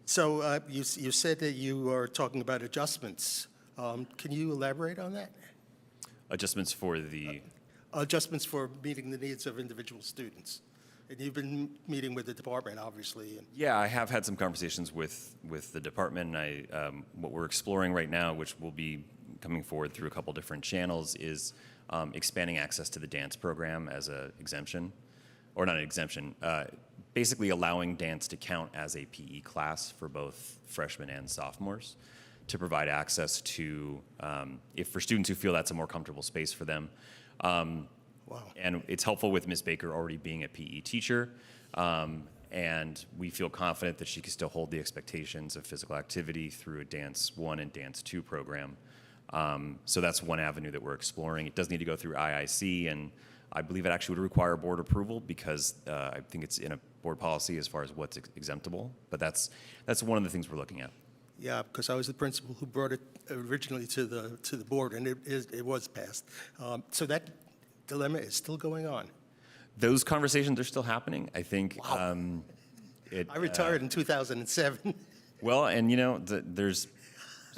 So you said that you are talking about adjustments. Can you elaborate on that? Adjustments for the, Adjustments for meeting the needs of individual students. And you've been meeting with the department, obviously. And yeah, I have had some conversations with the department. And what we're exploring right now, which will be coming forward through a couple different channels, is expanding access to the dance program as an exemption, or not an exemption, basically allowing dance to count as a PE class for both freshmen and sophomores, to provide access to, if for students who feel that's a more comfortable space for them. Wow. And it's helpful with Ms. Baker already being a PE teacher, and we feel confident that she can still hold the expectations of physical activity through a Dance 1 and Dance 2 program. So that's one avenue that we're exploring. It does need to go through IIC, and I believe it actually would require board approval because I think it's in a board policy as far as what's exemptable, but that's one of the things we're looking at. yeah, because I was the principal who brought it originally to the board, and it was passed. So that dilemma is still going on. Those conversations are still happening. I think Wow. I retired in 2007. Well, and you know, there's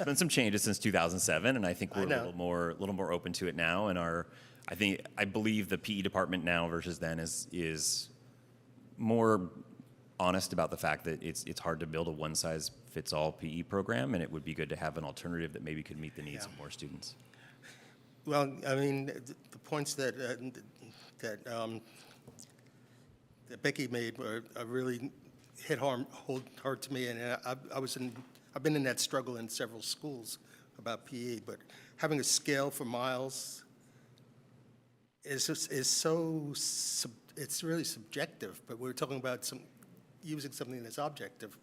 been some changes since 2007, and I think we're a little more open to it now. And I believe the PE department now versus then is more honest about the fact that it's hard to build a one-size-fits-all PE program, and it would be good to have an alternative that maybe could meet the needs of more students. Well, I mean, the points that Becky made are really hit hard to me, and I've been in that struggle in several schools about PE. But having a scale for miles is it's really subjective. But we're talking about using something that's objective,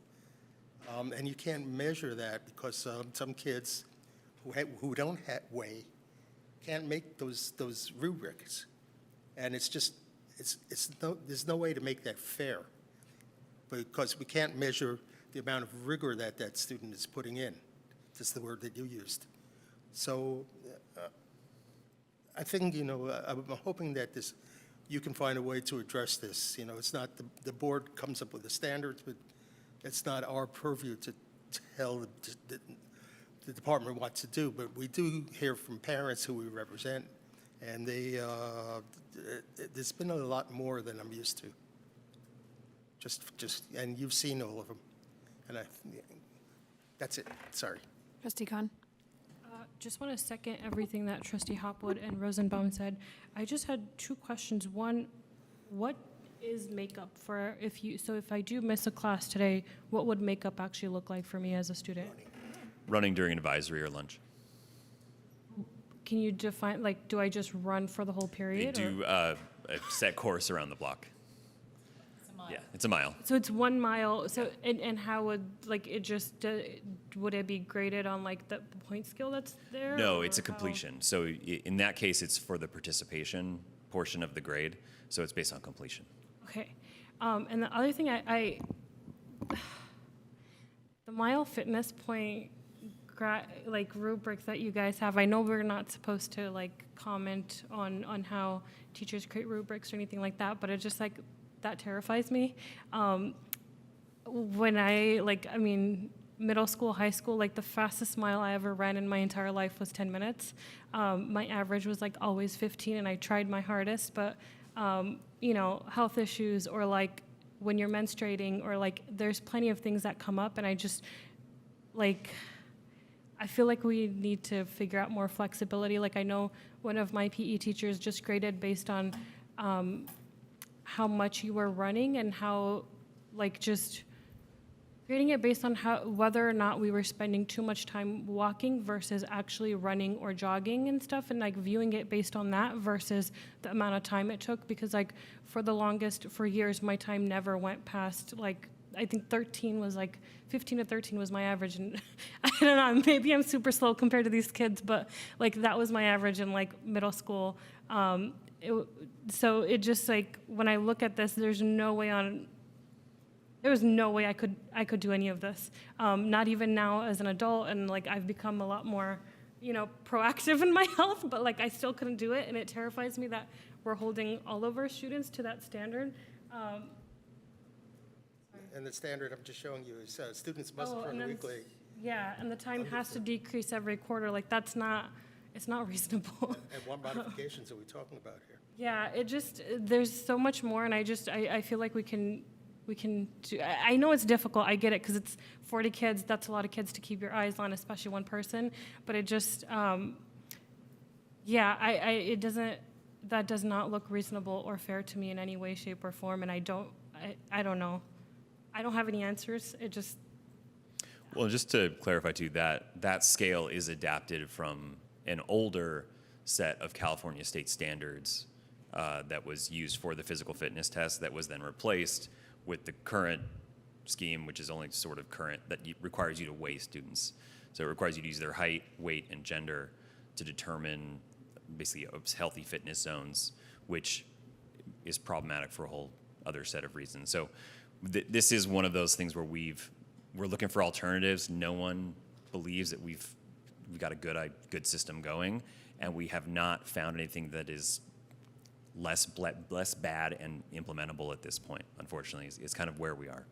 and you can't measure that because some kids who don't weigh can't make those rubrics, and there's no way to make that fair, because we can't measure the amount of rigor that student is putting in. That's the word that you used. So I think, I'm hoping that you can find a way to address this. It's not the board comes up with the standards, but it's not our purview to tell the department what to do, but we do hear from parents who we represent, and there's been a lot more than I'm used to. And you've seen all of them, and that's it. Sorry. Trustee Khan. Just want to second everything that Trustee Hopwood and Rosenbaum said. I just had two questions. One, what is makeup for if I do miss a class today, what would makeup actually look like for me as a student? Running during advisory or lunch. Can you define, do I just run for the whole They period? do a set course around the block. Yeah, it's a mile. So it's 1 mile. So and how would would it be graded on the point scale that's there? No, it's a or how? completion. So in that case, it's for the participation portion of the grade. So it's based on completion. Okay. And the other thing the mile fitness point rubric that you guys have, I know we're not supposed to comment on how teachers create rubrics or anything like that, but it just that terrifies me. When middle school, high school, the fastest mile I ever ran in my entire life was 10 minutes. My average was always 15, and I tried my hardest, but health issues or when you're menstruating or there's plenty of things that come up, and I just I feel we need to figure out more flexibility. I know one of my PE teachers just graded based on how much you were running and how just grading it based on whether or not we were spending too much time walking versus actually running or jogging and stuff, and viewing it based on that versus the amount of time it took, because for years my time never went past I think 15 to 13 was my average, and I don't know, maybe I'm super slow compared to these kids, but that was my average in middle school. So it just when I look at this, there's no way there was no way I could do any of this. Not even now as an adult, and like I've become a lot more, proactive in my health, but like I still couldn't do it, and it terrifies me that we're holding all of our students to that standard. And the standard I'm just showing you is students must and run then weekly. Yeah, and the time has to decrease every quarter. Like it's not reasonable. And what modifications are we talking about here? Yeah, there's so much more, and I feel like we can do, I know it's difficult, I get it, because it's 40 kids, that's a lot of kids to keep your eyes on, especially one person, but it just, that does not look reasonable or fair to me in any way, shape, or form, and I don't know. I don't have any answers, Well, just to clarify too, that scale is adapted from an older set of California state standards that was used for the physical fitness test that was then replaced with the current scheme, which is only sort of current, that requires you to weigh students. So it requires you to use their height, weight, and gender to determine basically healthy fitness zones, which is problematic for a whole other set of reasons. So this is one of those things where we're looking for alternatives. No one believes that we've got a good system going, and we have not found anything that is less bad and implementable at this point, unfortunately, is kind of where we are.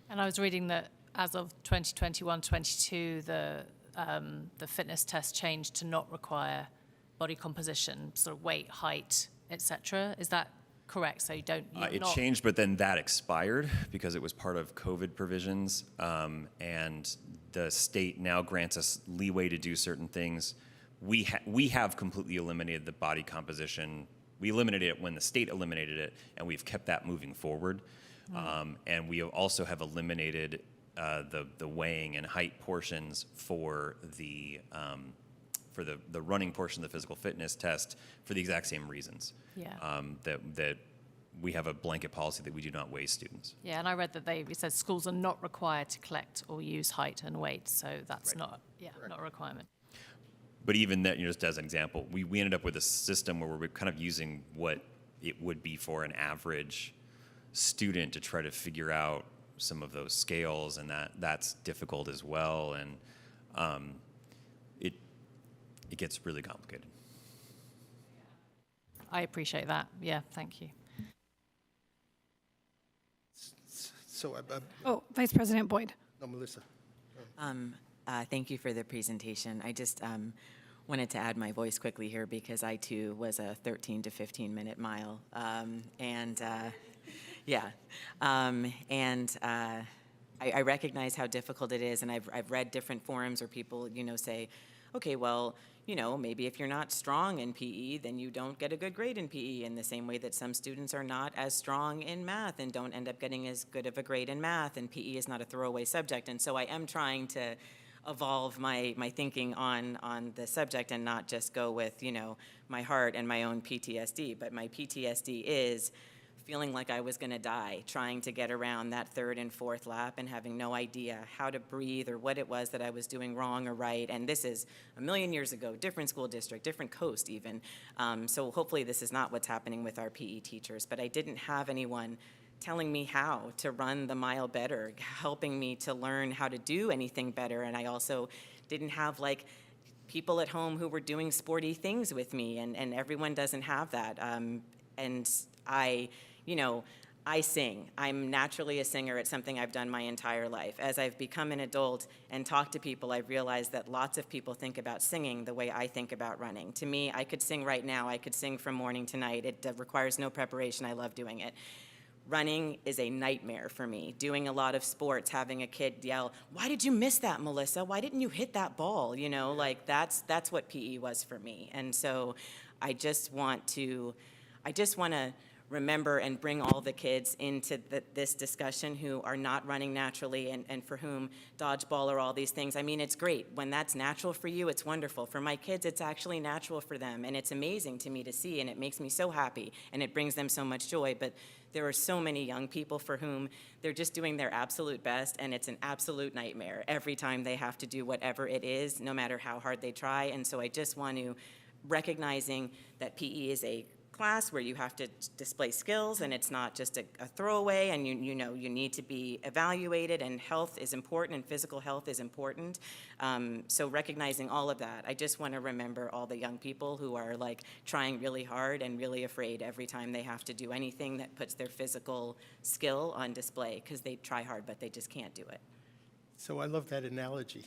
And I was reading that as of 2021-22, the fitness test changed to not require body composition, sort of weight, height, etc. Is that correct? So It changed, but then that expired because it was part of COVID provisions, and the state now grants us leeway to do certain things. We have completely eliminated the body composition. We eliminated it when the state eliminated it, and we've kept that moving forward. And we also have eliminated the weighing and height portions for the running portion of the physical fitness test for the exact same reasons. Yeah. That we have a blanket policy that we do not weigh students. Yeah, and I read that it says schools are not required to collect or use height and weight, so that's not a requirement. But even that, just as an example, we ended up with a system where we're kind of using what it would be for an average student to try to figure out some of those scales, and that's difficult as well, and it gets really complicated. I appreciate that. Yeah, thank you. So, Vice President Boyd. no, Melissa. Thank you for the presentation. I just wanted to add my voice quickly here because I too was a 13 to 15 minute mile. I recognize how difficult it is, and I've read different forums where people, say, okay, well, maybe if you're not strong in PE, then you don't get a good grade in PE, in the same way that some students are not as strong in math and don't end up getting as good of a grade in math, and PE is not a throwaway subject. And so I am trying to evolve my thinking on the subject and not just go with, my heart and my own PTSD. But my PTSD is feeling like I was going to die, trying to get around that third and fourth lap and having no idea how to breathe or what it was that I was doing wrong or right. And this is a million years ago, different school district, different coast even. So hopefully this is not what's happening with our PE teachers. But I didn't have anyone telling me how to run the mile better, helping me to learn how to do anything better. And I also didn't have people at home who were doing sporty things with me, and everyone doesn't have that. And I sing. I'm naturally a singer. It's something I've done my entire life. As I've become an adult and talked to people, I've realized that lots of people think about singing the way I think about running. To me, I could sing right now. I could sing from morning to night. It requires no preparation. I love doing it. Running is a nightmare for me. Doing a lot of sports, having a kid yell, "Why did you miss that, Melissa? Why didn't you hit that ball?" That's what PE was for me. And so I just want to remember and bring all the kids into this discussion who are not running naturally and for whom dodgeball or all these things. I mean, it's great. When that's natural for you, it's wonderful. For my kids, it's actually natural for them. And it's amazing to me to see, and it makes me so happy, and it brings them so much joy. But there are so many young people for whom they're just doing their absolute best, and it's an absolute nightmare every time they have to do whatever it is, no matter how hard they try. And so I just want to, recognizing that PE is a class where you have to display skills and it's not just a throwaway, and you know you need to be evaluated, and health is important and physical health is important. So recognizing all of that, I just want to remember all the young people who are like trying really hard and really afraid every time they have to do anything that puts their physical skill on display, because they try hard but they just can't do it. So I love that analogy.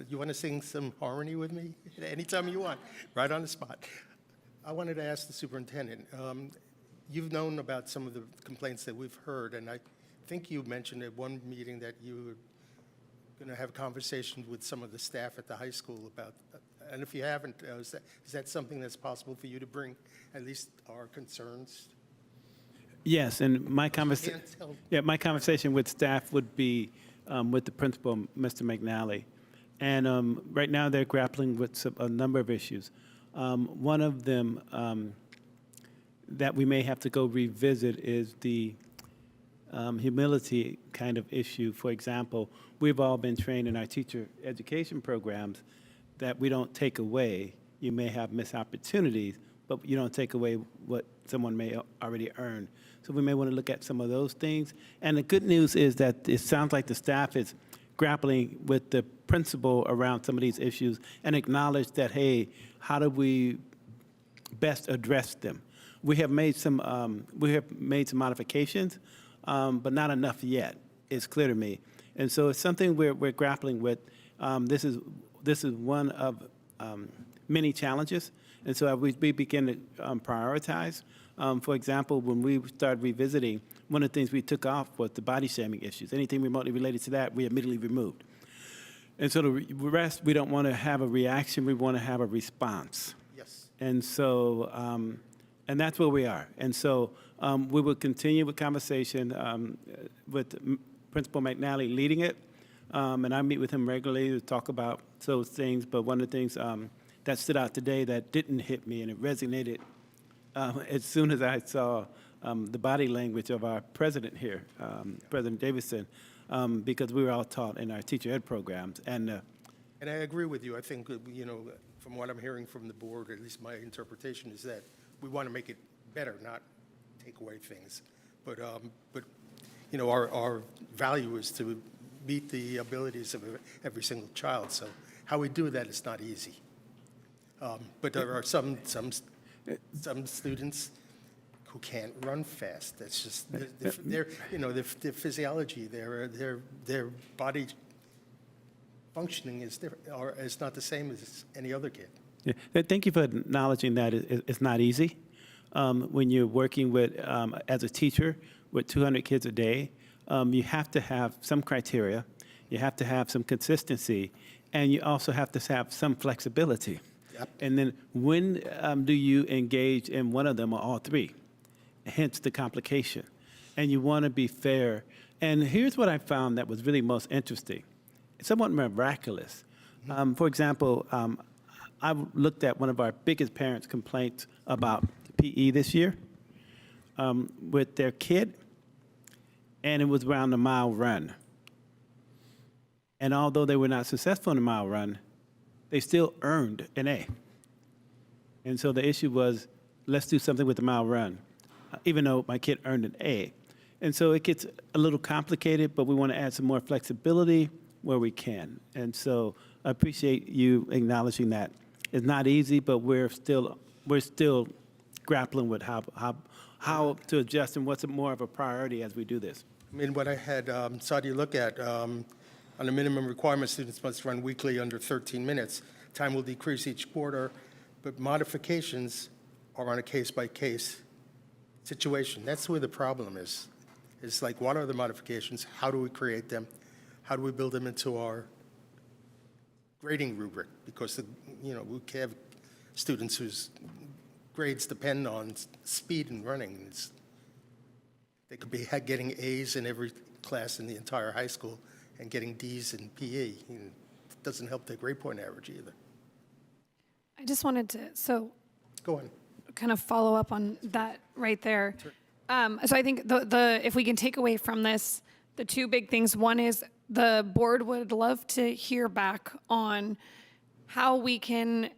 You want to sing some harmony with me? Anytime you want, right on the spot. I wanted to ask the superintendent, you've known about some of the complaints that we've heard, and I think you mentioned at one meeting that you were going to have conversations with some of the staff at the high school about, and if you haven't, is that something that's possible for you to bring at least our concerns? Yes, and my conversation with staff would be with the principal, Mr. McNally. And right now they're grappling with a number of issues. One of them that we may have to go revisit is the humility kind of issue. For example, we've all been trained in our teacher education programs that we don't take away. You may have missed opportunities, but you don't take away what someone may already earn. So we may want to look at some of those things. And the good news is that it sounds like the staff is grappling with the principal around some of these issues and acknowledge that, hey, how do we best address them? We have made some modifications, but not enough yet. It's clear to me, and so it's something we're grappling with. This is one of many challenges, and so we begin to prioritize. For example, when we started revisiting, one of the things we took off was the body shaming issues. Anything remotely related to that, we immediately removed. And so the rest, we don't want to have a reaction, we want to have a response. Yes. And so, and that's where we are. And so we will continue with conversation with Principal McNally leading it. And I meet with him regularly to talk about those things. But one of the things that stood out today that didn't hit me and it resonated as soon as I saw the body language of our president here, President Davidson, because we were all taught in our teacher ed programs. And I agree with you. I think, from what I'm hearing from the board, at least my interpretation is that we want to make it better, not take away things. But our value is to meet the abilities of every single child. So how we do that is not easy. But there are some students who can't run fast. That's just their physiology, their body functioning is different, or is not the same as any other kid. yeah, thank you for acknowledging that it's not easy. When you're working with, as a teacher, with 200 kids a day, you have to have some criteria, you have to have some consistency, and you also have to have some flexibility. Yep. And then when do you engage in one of them or all three? Hence the complication. And you want to be fair. And here's what I found that was really most interesting. It's somewhat miraculous. For example, I looked at one of our biggest parents' complaints about PE this year with their kid, and it was around the mile run. And although they were not successful in the mile run, they still earned an A. And so the issue was, let's do something with the mile run, even though my kid earned an A. And so it gets a little complicated, but we want to add some more flexibility where we can. And so I appreciate you acknowledging that. It's not easy, but we're still grappling with how to adjust and what's more of a priority as we do this. I mean, what I had Saudi look at, on the minimum requirement, students must run weekly under 13 minutes. Time will decrease each quarter, but modifications are on a case-by-case situation. That's where the problem is. It's like, what are the modifications? How do we create them? How do we build them into our grading rubric? Because, we have students whose grades depend on speed and running. They could be getting A's in every class in the entire high school and getting D's in PE. It doesn't help their grade point average either. I just wanted to, Go on. kind of follow up on that right there. Sure. So I think if we can take away from this, the two big things. One is the board would love to hear back on how we can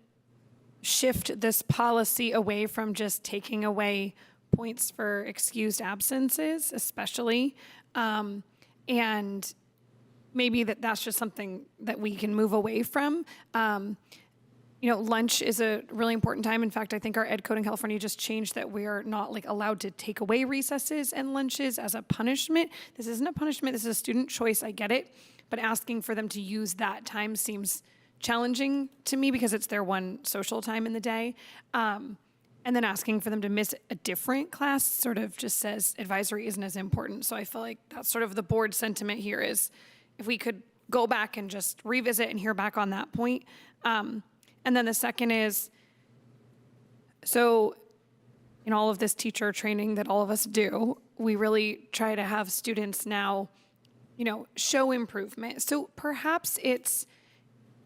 shift this policy away from just taking away points for excused absences, especially. And maybe that's just something that we can move away from. Lunch is a really important time. In fact, I think our ed code in California just changed that we are not allowed to take away recesses and lunches as a punishment. This isn't a punishment, this is a student choice, I get it. But asking for them to use that time seems challenging to me because it's their one social time in the day. And then asking for them to miss a different class sort of just says advisory isn't as important. So I feel like that's sort of the board sentiment here is if we could go back and just revisit and hear back on that point. And then the second is, so in all of this teacher training that all of us do, we really try to have students now, show improvement. So perhaps it's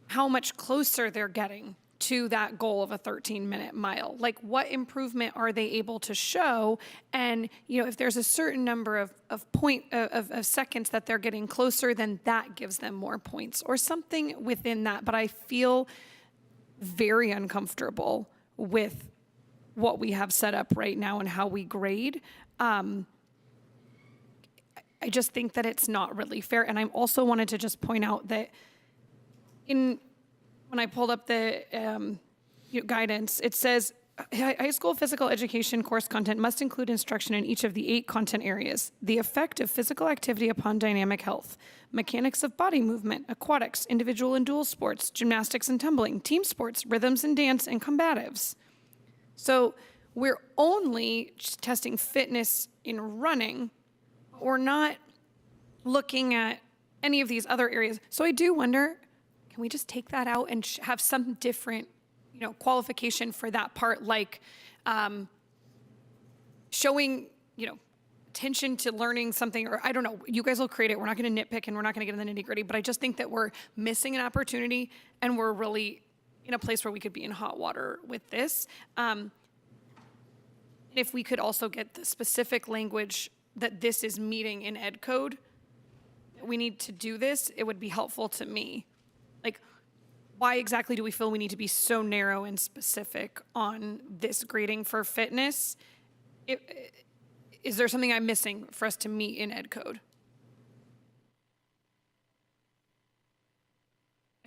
how much closer they're getting to that goal of a 13-minute mile. Like, what improvement are they able to show? And, if there's a certain number of seconds that they're getting closer, then that gives them more points or something within that. But I feel very uncomfortable with what we have set up right now and how we grade. I just think that it's not really fair. And I also wanted to just point out that when I pulled up the guidance, it says high school physical education course content must include instruction in each of the 8 content areas: the effect of physical activity upon dynamic health, mechanics of body movement, aquatics, individual and dual sports, gymnastics and tumbling, team sports, rhythms and dance, and combatives. So we're only testing fitness in running. We're not looking at any of these other areas. So I do wonder, can we just take that out and have some different, qualification for that part, like showing, attention to learning something, or I don't know, you guys will create it. We're not going to nitpick and we're not going to get in the nitty-gritty, but I just think that we're missing an opportunity and we're really in a place where we could be in hot water with this. If we could also get the specific language that this is meeting in ed code, we need to do this, it would be helpful to me. Like, why exactly do we feel we need to be so narrow and specific on this grading for fitness? Is there something I'm missing for us to meet in ed code?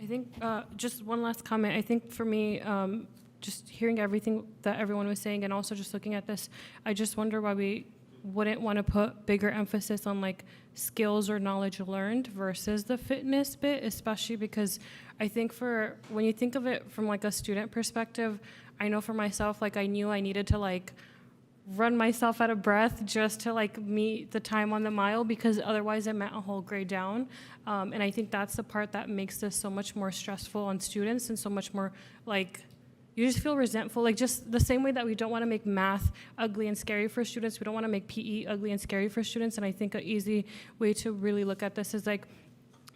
I think just one last comment. I think for me, just hearing everything that everyone was saying and also just looking at this, I just wonder why we wouldn't want to put bigger emphasis on skills or knowledge learned versus the fitness bit, especially because I think when you think of it from a student perspective, I know for myself, I knew I needed to run myself out of breath just to meet the time on the mile, because otherwise it meant a whole grade down. And I think that's the part that makes this so much more stressful on students and so much more you just feel resentful, just the same way that we don't want to make math ugly and scary for students, we don't want to make PE ugly and scary for students. And I think an easy way to really look at this is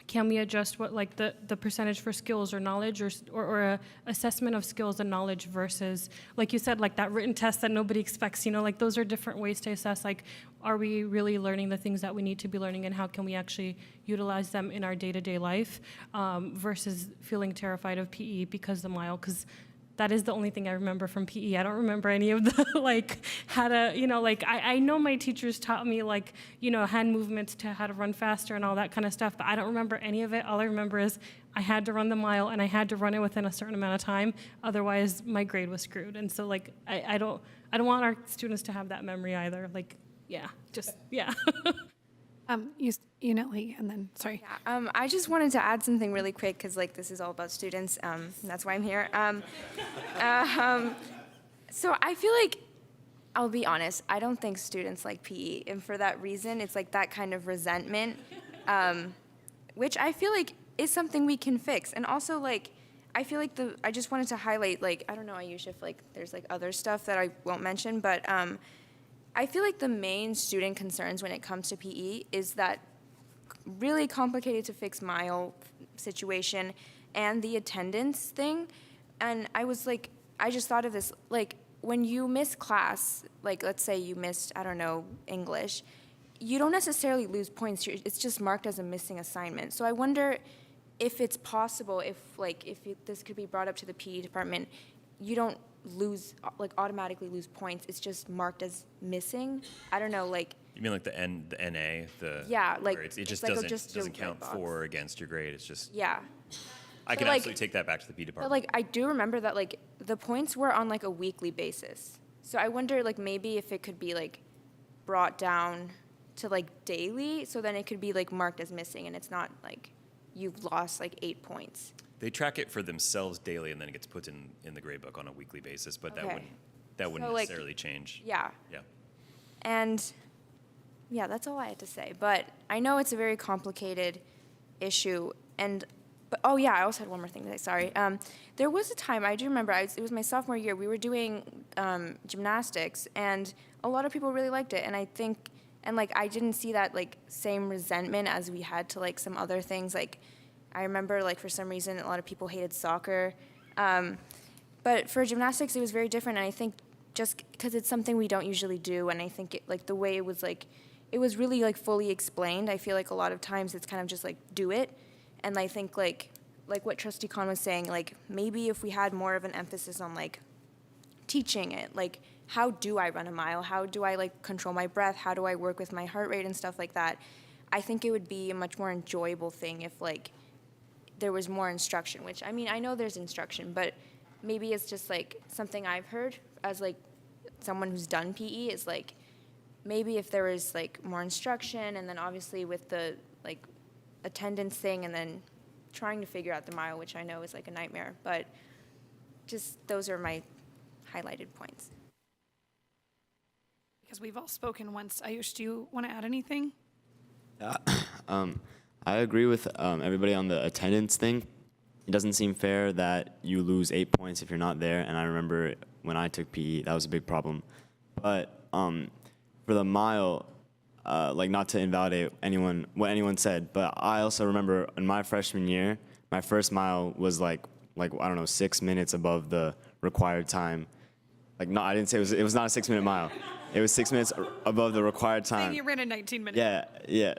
can we adjust what the percentage for skills or knowledge or a assessment of skills and knowledge versus, like you said, that written test that nobody expects, those are different ways to assess, are we really learning the things that we need to be learning and how can we actually utilize them in our day-to-day life versus feeling terrified of PE because the mile, because that is the only thing I remember from PE. I don't remember any of the, how to, I know my teachers taught me, hand movements to how to run faster and all that kind of stuff, but I don't remember any of it. All I remember is I had to run the mile and I had to run it within a certain amount of time. Otherwise, my grade was screwed. And so, I don't want our students to have that memory either. Yeah. Unitly, and then, sorry. Yeah, I just wanted to add something really quick because this is all about students. That's why I'm here. So I feel I'll be honest, I don't think students like PE, and for that reason, it's that kind of resentment, which I feel is something we can fix. And also I feel I just wanted to highlight I don't know, Ayush, if there's other stuff that I won't mention, but I feel the main student concerns when it comes to PE is that really complicated to fix mile situation and the attendance thing. And I was I just thought of this, when you miss class, let's say you missed, I don't know, English, you don't necessarily lose points. It's just marked as a missing assignment. So I wonder if it's possible, if this could be brought up to the PE department, you don't lose, like automatically lose points. It's just marked as missing. I don't know, like, You mean like the NA, Yeah, like, where it it's just like doesn't your count grade box. for or against your grade. It's just yeah. I So, can like- absolutely take that back to the P But department. like, I do remember that like the points were on like a weekly basis. So I wonder like maybe if it could be like brought down to like daily, so then it could be like marked as missing, and it's not like you've lost like 8 points. They track it for themselves daily, and then it gets put in the grade book on a weekly basis. But Okay. that wouldn't So, like, necessarily change. Yeah. Yeah. And yeah, that's all I had to say. But I know it's a very complicated issue. But oh yeah, I also had one more thing to say. Sorry. There was a time I do remember. It was my sophomore year. We were doing gymnastics, and a lot of people really liked it. And I think, and like I didn't see that like same resentment as we had to like some other things. Like I remember like for some reason a lot of people hated soccer. But for gymnastics, it was very different. And I think just because it's something we don't usually do, and I think it, like the way it was like, it was really like fully explained. I feel like a lot of times it's kind of just like do it. And I think like what Trustee Khan was saying, like maybe if we had more of an emphasis on like teaching it, like how do I run a mile? How do I like control my breath? How do I work with my heart rate and stuff like that? I think it would be a much more enjoyable thing if like there was more instruction, which I mean, I know there's instruction, but maybe it's just like something I've heard as like someone who's done PE is like, maybe if there was like more instruction, and then obviously with the like attendance thing, and then trying to figure out the mile, which I know is like a nightmare, but just those are my highlighted points. Because we've all spoken once. Ayush, do you want to add anything? I agree with everybody on the attendance thing. It doesn't seem fair that you lose 8 points if you're not there, and I remember when I took PE, that was a big problem. But for the mile, like not to invalidate what anyone said, but I also remember in my freshman year, my first mile was like I don't know, 6 minutes above the required time. Like no, I didn't say it was not a 6-minute mile. It was 6 minutes above the required time. And you ran in 19 minutes. Yeah.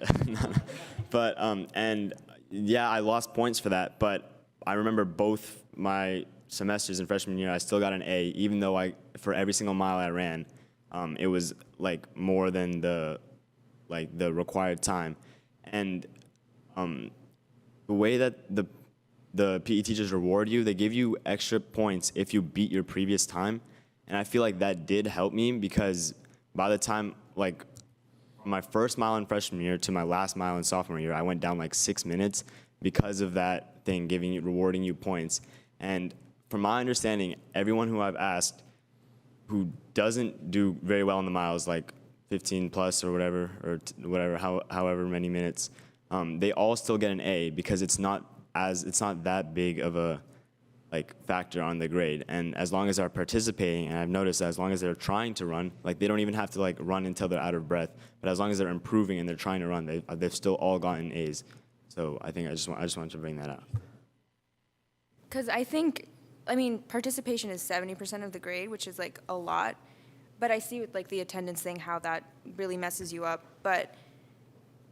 But and yeah, I lost points for that. But I remember both my semesters in freshman year, I still got an A, even though for every single mile I ran, it was like more than the required time. And the way that the PE teachers reward you, they give you extra points if you beat your previous time. And I feel like that did help me, because by the time, like, from my first mile in freshman year to my last mile in sophomore year, I went down like 6 minutes because of that thing, rewarding you points. And from my understanding, everyone who I've asked who doesn't do very well in the miles, like 15 plus or whatever, however many minutes, they all still get an A, because it's not that big of a factor on the grade. And as long as they're participating, and I've noticed that as long as they're trying to run, they don't even have to run until they're out of breath, but as long as they're improving and they're trying to run, they've still all gotten A's. So I think I just wanted to bring that up. Because I mean, participation is 70% of the grade, which is like a lot, but I see with the attendance thing how that really messes you up. But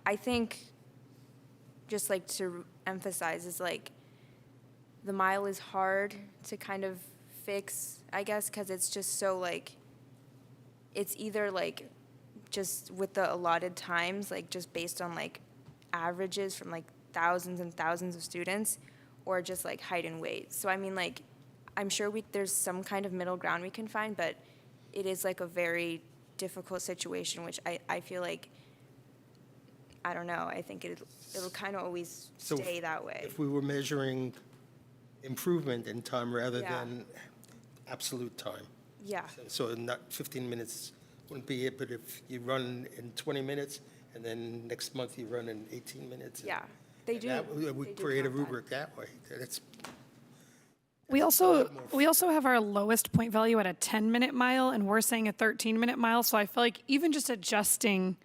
I think just to emphasize is the mile is hard to kind of fix, I guess, because it's just so it's either just with the allotted times, just based on averages from thousands and thousands of students, or just height and weight. So I mean, I'm sure there's some kind of middle ground we can find, but it is a very difficult situation, which I feel I don't know, I think it'll kind of always stay that way. If we were measuring improvement in time rather Yeah. than absolute time. Yeah. So not 15 minutes wouldn't be it, but if you run in 20 minutes and then next month you run in 18 minutes. Yeah, they do. We create a rubric that way. That's We also have our lowest point value at a 10-minute mile, and we're saying a 13-minute mile. So I feel like even just adjusting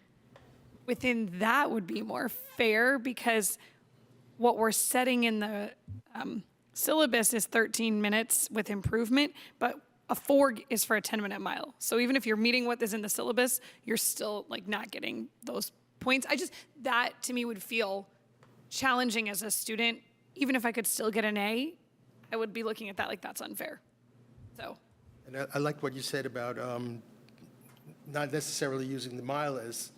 within that would be more fair, because what we're setting in the syllabus is 13 minutes with improvement, but a 4 is for a 10-minute mile. So even if you're meeting what is in the syllabus, you're still not getting those points. That to me would feel challenging as a student. Even if I could still get an A, I would be looking at that that's unfair. So, And I like what you said about not necessarily using the mile as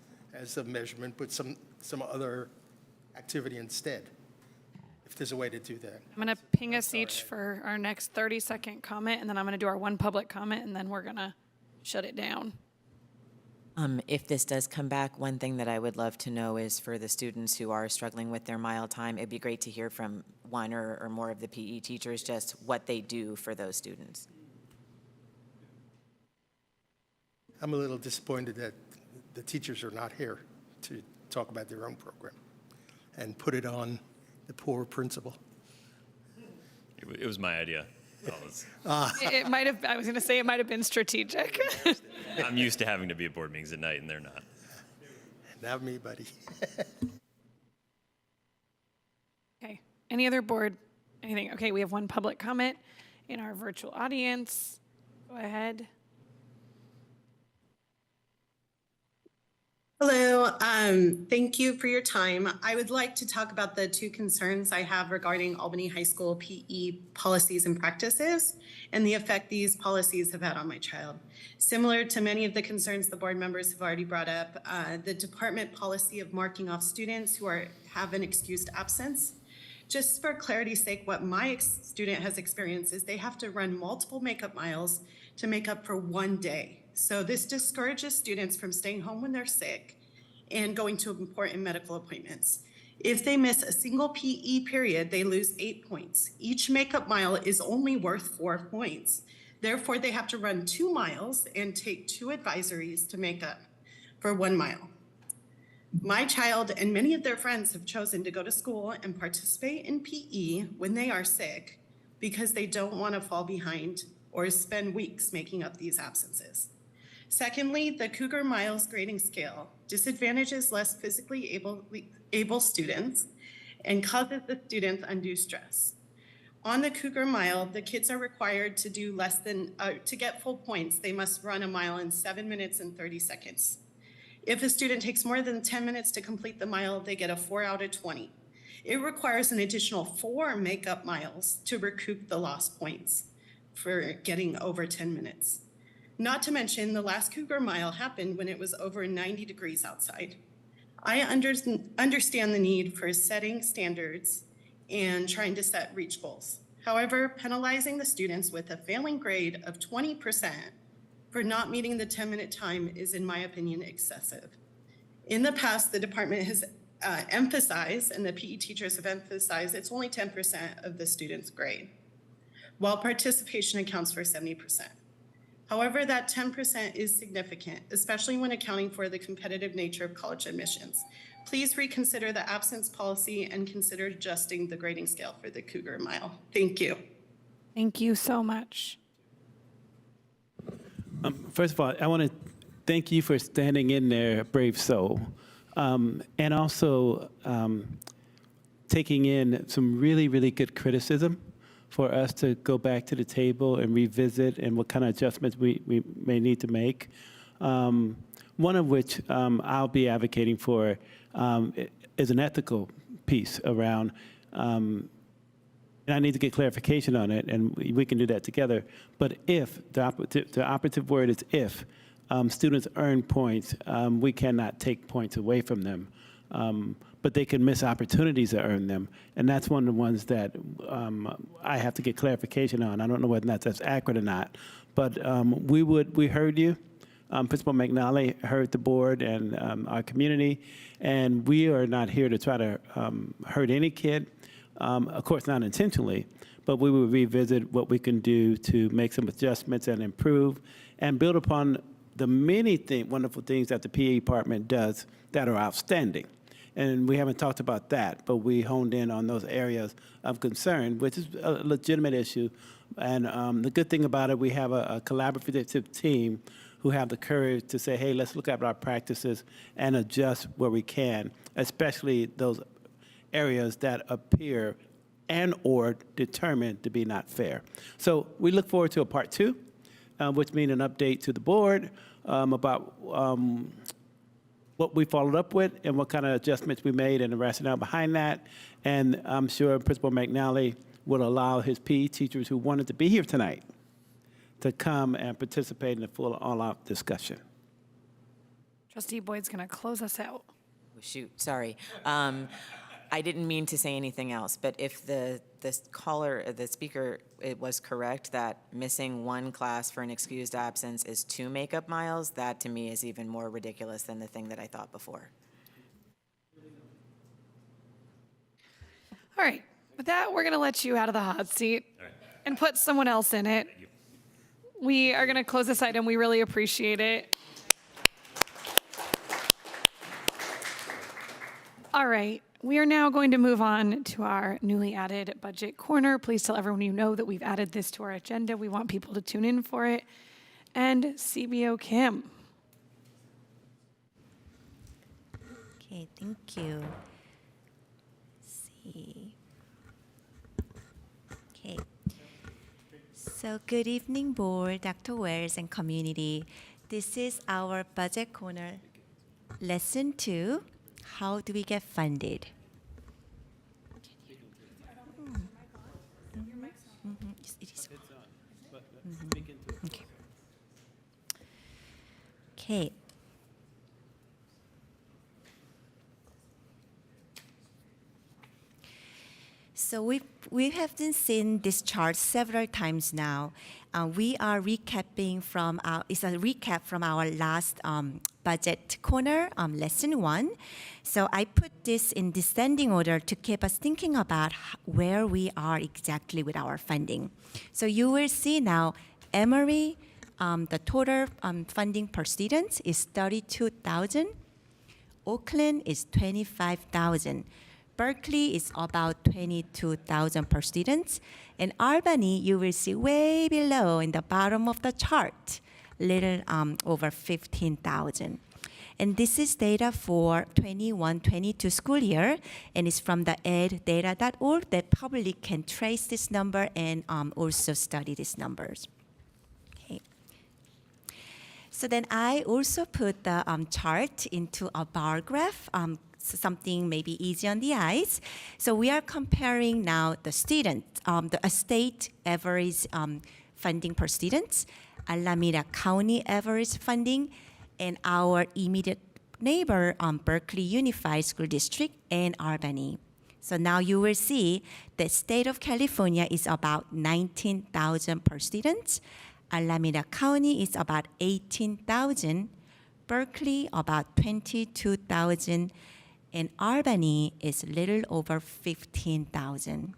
a measurement, but some other activity instead, if there's a way to do that. I'm going to ping us each for our next 30-second comment, and then I'm going to do our one public comment, and then we're going to shut it down. If this does come back, one thing that I would love to know is for the students who are struggling with their mile time, it'd be great to hear from one or more of the PE teachers just what they do for those students. I'm a little disappointed that the teachers are not here to talk about their own program and put it on the poor principal. It was my idea. It might have, I was going to say it might have been strategic. I'm used to having to be at board meetings at night, and they're not. Not me, buddy. Okay. Any other board, anything? Okay, we have one public comment in our virtual audience. Go ahead. Hello, thank you for your time. I would like to talk about the two concerns I have regarding Albany High School PE policies and practices and the effect these policies have had on my child. Similar to many of the concerns the board members have already brought up, the department policy of marking off students who have an excused absence. Just for clarity's sake, what my student has experienced is they have to run multiple makeup miles to make up for one day. So this discourages students from staying home when they're sick and going to important medical appointments. If they miss a single PE period, they lose 8 points. Each makeup mile is only worth 4 points. Therefore, they have to run 2 miles and take 2 advisories to make up for 1 mile. My child and many of their friends have chosen to go to school and participate in PE when they are sick because they don't want to fall behind or spend weeks making up these absences. Secondly, the Cougar Miles grading scale disadvantages less physically able students and causes the students undue stress. On the Cougar Mile, the kids are required to do to get full points, they must run a mile in 7 minutes and 30 seconds. If a student takes more than 10 minutes to complete the mile, they get a 4 out of 20. It requires an additional 4 makeup miles to recoup the lost points for getting over 10 minutes. Not to mention, the last Cougar Mile happened when it was over 90 degrees outside. I understand the need for setting standards and trying to set reach goals. However, penalizing the students with a failing grade of 20% for not meeting the 10-minute time is, in my opinion, excessive. In the past, the department has emphasized, and the PE teachers have emphasized, it's only 10% of the student's grade, while participation accounts for 70%. However, that 10% is significant, especially when accounting for the competitive nature of college admissions. Please reconsider the absence policy and consider adjusting the grading scale for the Cougar Mile. Thank you. Thank you so much. First of all, I want to thank you for standing in there, brave soul, and also taking in some really, really good criticism for us to go back to the table and revisit and what kind of adjustments we may need to make. One of which I'll be advocating for is an ethical piece around, and I need to get clarification on it, and we can do that together. But if, the operative word is if, students earn points, we cannot take points away from them. But they can miss opportunities to earn them. And that's one of the ones that I have to get clarification on. I don't know whether that's accurate or not. But we heard you. Principal McNally heard the board and our community. And we are not here to try to hurt any kid, of course not intentionally, but we will revisit what we can do to make some adjustments and improve and build upon the many wonderful things that the PE department does that are outstanding. And we haven't talked about that, but we honed in on those areas of concern, which is a legitimate issue. And the good thing about it, we have a collaborative team who have the courage to say, hey, let's look at our practices and adjust where we can, especially those areas that appear and or determined to be not fair. So we look forward to a part 2, which means an update to the board about what we followed up with and what kind of adjustments we made and the rationale behind that. And I'm sure Principal McNally will allow his PE teachers who wanted to be here tonight to come and participate in the full all-out discussion. Trustee Boyd's going to close us out. Oh, shoot, sorry. I didn't mean to say anything else, but if the speaker, it was correct that missing one class for an excused absence is 2 makeup miles, that to me is even more ridiculous than the thing that I thought before. All right, with that, we're going to let you out of the hot seat and put someone else in it. We are going to close this item. We really appreciate it. All right, we are now going to move on to our newly added budget corner. Please tell everyone you know that we've added this to our agenda. We want people to tune in for it. And CBO Kim. Okay, thank you. Let's see. Okay. So good evening, board, Dr. Wells, and community. This is our budget corner. Lesson 2. How do we get funded? It is. Okay. Okay. So we have been seeing this chart several times now. We are recapping from it's a recap from our last budget corner, lesson 1. So I put this in descending order to keep us thinking about where we are exactly with our funding. So you will see now, Emory, the total funding per student is $32,000. Oakland is $25,000. Berkeley is about $22,000 per student. And Albany, you will see way below in the bottom of the chart, little over $15,000. And this is data for 21-22 school year, and it's from the eddata.org that public can trace this number and also study these numbers. Okay. So then I also put the chart into a bar graph, something maybe easy on the eyes. So we are comparing now the student, the state average funding per student, Alameda County average funding, and our immediate neighbor, Berkeley Unified School District and Albany. So now you will see the state of California is about $19,000 per student. Alameda County is about $18,000. Berkeley about $22,000. And Albany is a little over $15,000.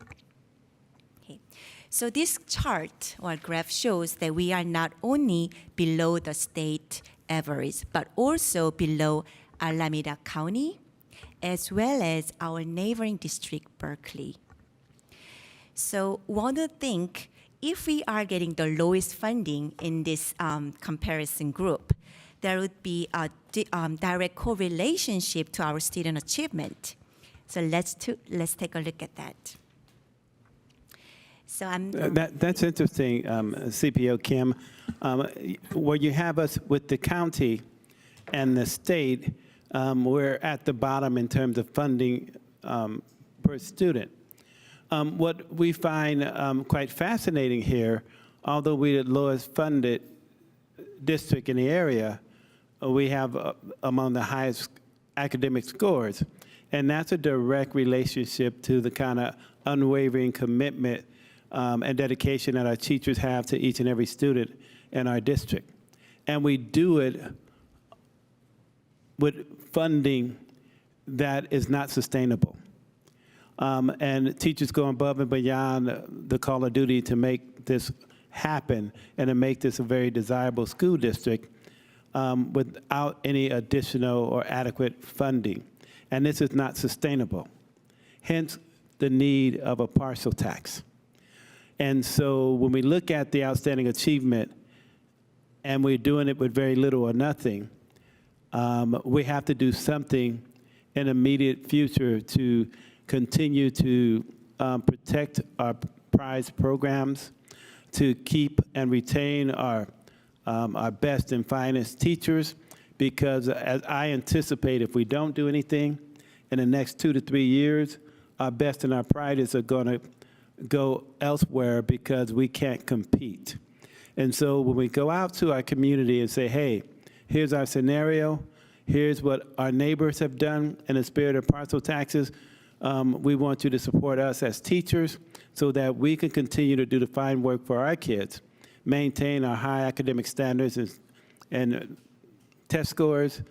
Okay. So this chart or graph shows that we are not only below the state average, but also below Alameda County, as well as our neighboring district, Berkeley. So one would think if we are getting the lowest funding in this comparison group, there would be a direct correlation to our student achievement. So let's take a look at that. So That's interesting, CPO Kim. Where you have us with the county and the state, we're at the bottom in terms of funding per student. What we find quite fascinating here, although we're the lowest funded district in the area, we have among the highest academic scores. And that's a direct relationship to the kind of unwavering commitment and dedication that our teachers have to each and every student in our district. And we do it with funding that is not sustainable. And teachers go above and beyond the call of duty to make this happen and to make this a very desirable school district without any additional or adequate funding. And this is not sustainable. Hence, the need of a partial tax. And so when we look at the outstanding achievement and we're doing it with very little or nothing, we have to do something in the immediate future to continue to protect our prize programs, to keep and retain our best and finest teachers, because as I anticipate, if we don't do anything in the next 2 to 3 years, our best and our brightest are going to go elsewhere because we can't compete. And so when we go out to our community and say, hey, here's our scenario, here's what our neighbors have done in the spirit of parcel taxes, we want you to support us as teachers so that we can continue to do the fine work for our kids, maintain our high academic standards and test scores,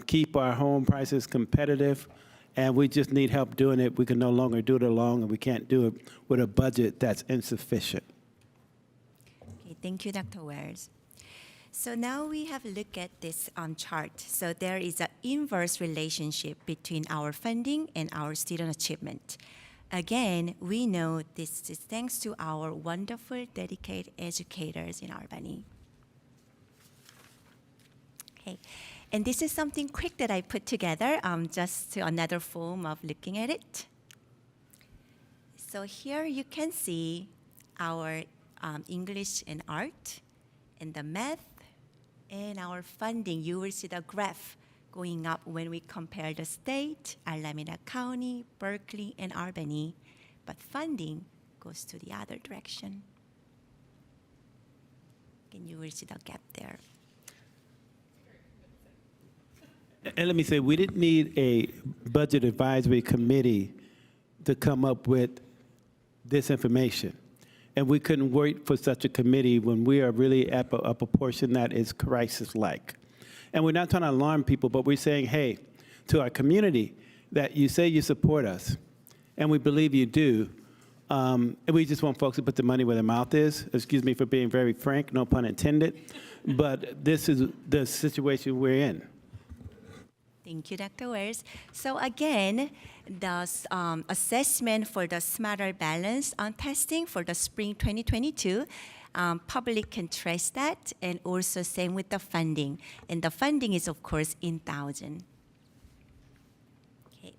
keep our home prices competitive, and we just need help doing it. We can no longer do it alone, and we can't do it with a budget that's insufficient. Okay, thank you, Dr. Wells. So now we have a look at this chart. So there is an inverse relationship between our funding and our student achievement. Again, we know this is thanks to our wonderful, dedicated educators in Albany. Okay, and this is something quick that I put together, just to another form of looking at it. So here you can see our English and art, and the math, and our funding. You will see the graph going up when we compare the state, Alameda County, Berkeley, and Albany, but funding goes to the other direction. And you will see the gap there. And let me say, we didn't need a budget advisory committee to come up with this information. And we couldn't wait for such a committee when we are really at a proportion that is crisis-like. And we're not trying to alarm people, but we're saying, hey, to our community, that you say you support us, and we believe you do, and we just want folks to put the money where their mouth is. Excuse me for being very frank, no pun intended, but this is the situation we're in. Thank you, Dr. Wells. So again, the assessment for the Smarter Balance on testing for the spring 2022, public can trace that, and also same with the funding. And the funding is, of course, in thousand. Okay.